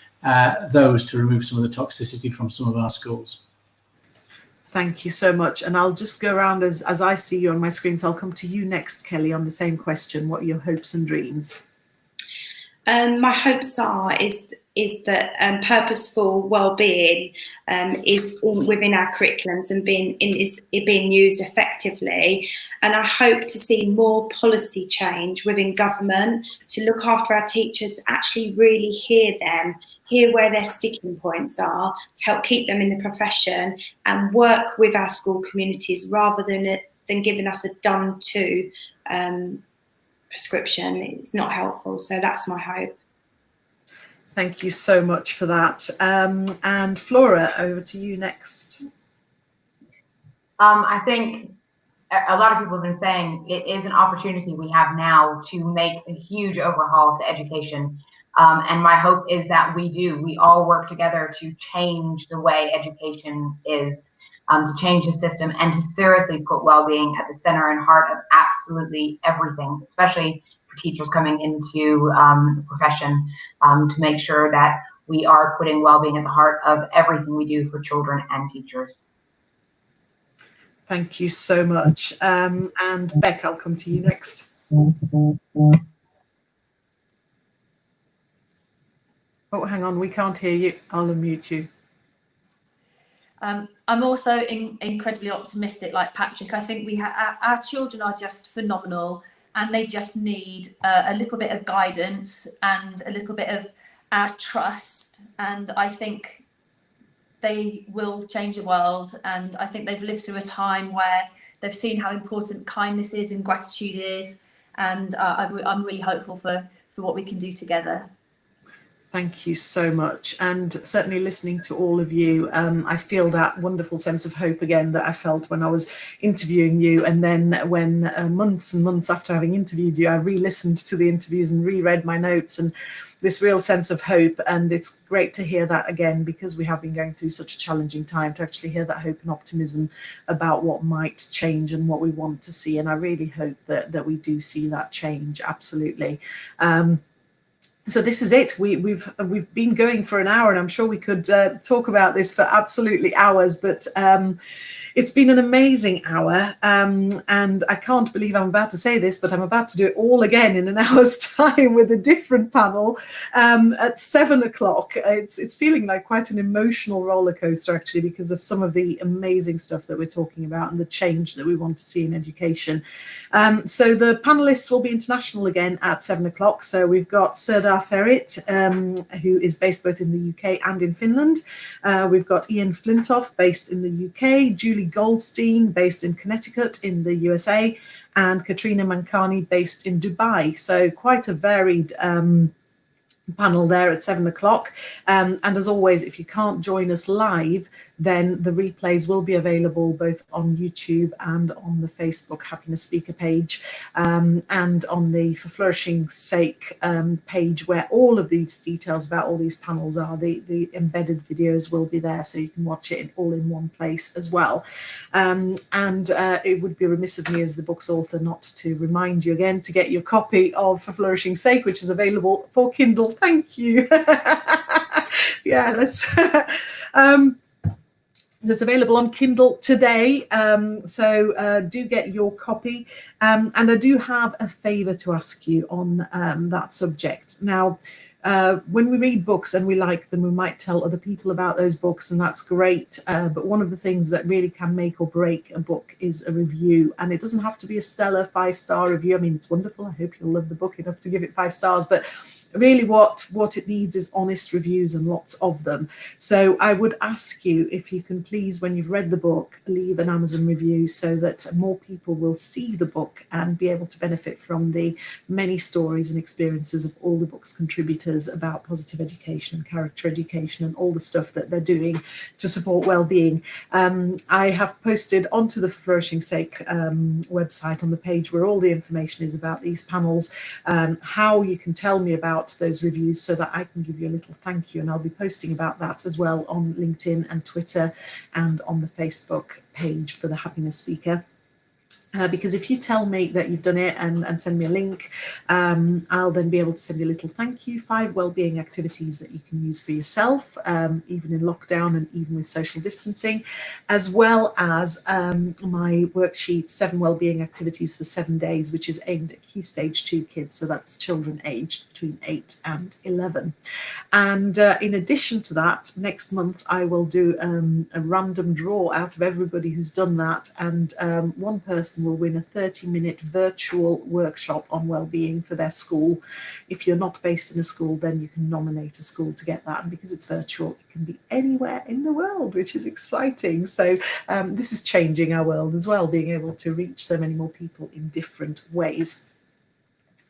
those to remove some of the toxicity from some of our schools. Thank you so much. And I'll just go around as I see you on my screen. So I'll come to you next, Kelly, on the same question. What are your hopes and dreams? My hopes is that purposeful well-being is within our curriculums and being used effectively. And I hope to see more policy change within government to look after our teachers, to actually really hear them, hear where their sticking points are, to help keep them in the profession and work with our school communities rather than giving us a done-to prescription. It's not helpful. So that's my hope. Thank you so much for that. And Flora, over to you next. I think a lot of people have been saying it is an opportunity we have now to make a huge overhaul to education. And my hope is that we all work together to change the way education is, to change the system and to seriously put well-being at the center and heart of absolutely everything, especially for teachers coming into the profession, to make sure that we are putting well-being at the heart of everything we do for children and teachers. Thank you so much. And Beck, I'll come to you next. Oh, hang on, we can't hear you. I'll unmute you. I'm also incredibly optimistic, like Patrick. I think our children are just phenomenal, and they just need a little bit of guidance and a little bit of our trust. And I think they will change the world. And I think they've lived through a time where they've seen how important kindness is and gratitude is. And I'm really hopeful for what we can do together. Thank you so much. And certainly listening to all of you, I feel that wonderful sense of hope again that I felt when I was interviewing you. And then when months and months after having interviewed you, I re-listened to the interviews and reread my notes, and this real sense of hope. And it's great to hear that again, because we have been going through such a challenging time, to actually hear that hope and optimism about what might change and what we want to see. And I really hope that we do see that change. Absolutely. So this is it. We've been going for an hour, and I'm sure we could talk about this for absolutely hours, but it's been an amazing hour, and I can't believe I'm about to say this, but I'm about to do it all again in an hour's time with a different panel at 7 o'clock. It's feeling like quite an emotional roller coaster, actually, because of some of the amazing stuff that we're talking about and the change that we want to see in education. So the panelists will be international again at 7 o'clock. So we've got Serdar Ferit, who is based both in the UK and in Finland. We've got Ian Flintoff, based in the UK, Julie Goldstein, based in Connecticut in the USA, and Katrina Mankani, based in Dubai. So quite a varied panel there at 7 o'clock. And as always, if you can't join us live, then the replays will be available both on YouTube and on the Facebook Happiness Speaker page, and on the For Flourishing's Sake page, where all of these details about all these panels are. The embedded videos will be there, so you can watch it all in one place as well. And it would be remiss of me as the book's author not to remind you again to get your copy of For Flourishing's Sake, which is available for Kindle. Thank you. Yeah, let's so it's available on Kindle today, so do get your copy. And I do have a favour to ask you on that subject. Now, when we read books and we like them, we might tell other people about those books, and that's great. But one of the things that really can make or break a book is a review. And it doesn't have to be a stellar 5-star review. I mean, it's wonderful. I hope you'll love the book enough to give it 5 stars. But really what it needs is honest reviews, and lots of them. So I would ask you if you can please, when you've read the book, leave an Amazon review so that more people will see the book and be able to benefit from the many stories and experiences of all the book's contributors about positive education and character education and all the stuff that they're doing to support well-being. I have posted onto the Flourishing Sake website on the page where all the information is about these panels, how you can tell me about those reviews so that I can give you a little thank you, and I'll be posting about that as well on LinkedIn and Twitter and on the Facebook page for the Happiness Speaker. Because if you tell me that you've done it and send me a link, I'll then be able to send you a little thank you, 5 wellbeing activities that you can use for yourself, even in lockdown and even with social distancing, as well as my worksheet, 7 wellbeing activities for 7 days, which is aimed at Key Stage 2 kids. So that's children aged between 8 and 11. And in addition to that, next month I will do a random draw out of everybody who's done that, and one person will win a 30-minute virtual workshop on well-being for their school. If you're not based in a school, then you can nominate a school to get that, and because it's virtual, it can be anywhere in the world, which is exciting. So this is changing our world as well, being able to reach so many more people in different ways.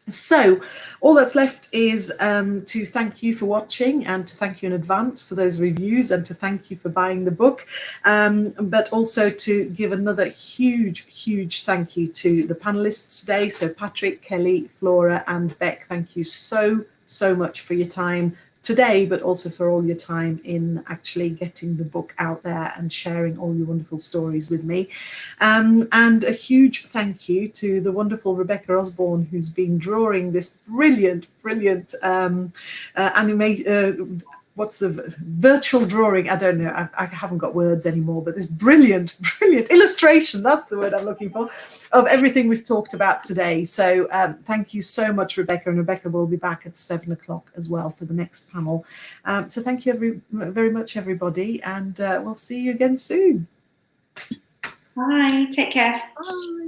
So all that's left is to thank you for watching, and to thank you in advance for those reviews, and to thank you for buying the book, but also to give another huge thank you to the panelists today. So Patrick, Kelly, Flora and Beck, thank you so much for your time today, but also for all your time in actually getting the book out there and sharing all your wonderful stories with me. And a huge thank you to the wonderful Rebecca Osborne, who's been drawing this brilliant what's the virtual drawing? I don't know. I haven't got words anymore, but this brilliant illustration, that's the word I'm looking for, of everything we've talked about today. So thank you so much, Rebecca, and Rebecca will be back at 7 o'clock as well for the next panel. So thank you very much, everybody, and we'll see you again soon. Bye, take care. Bye.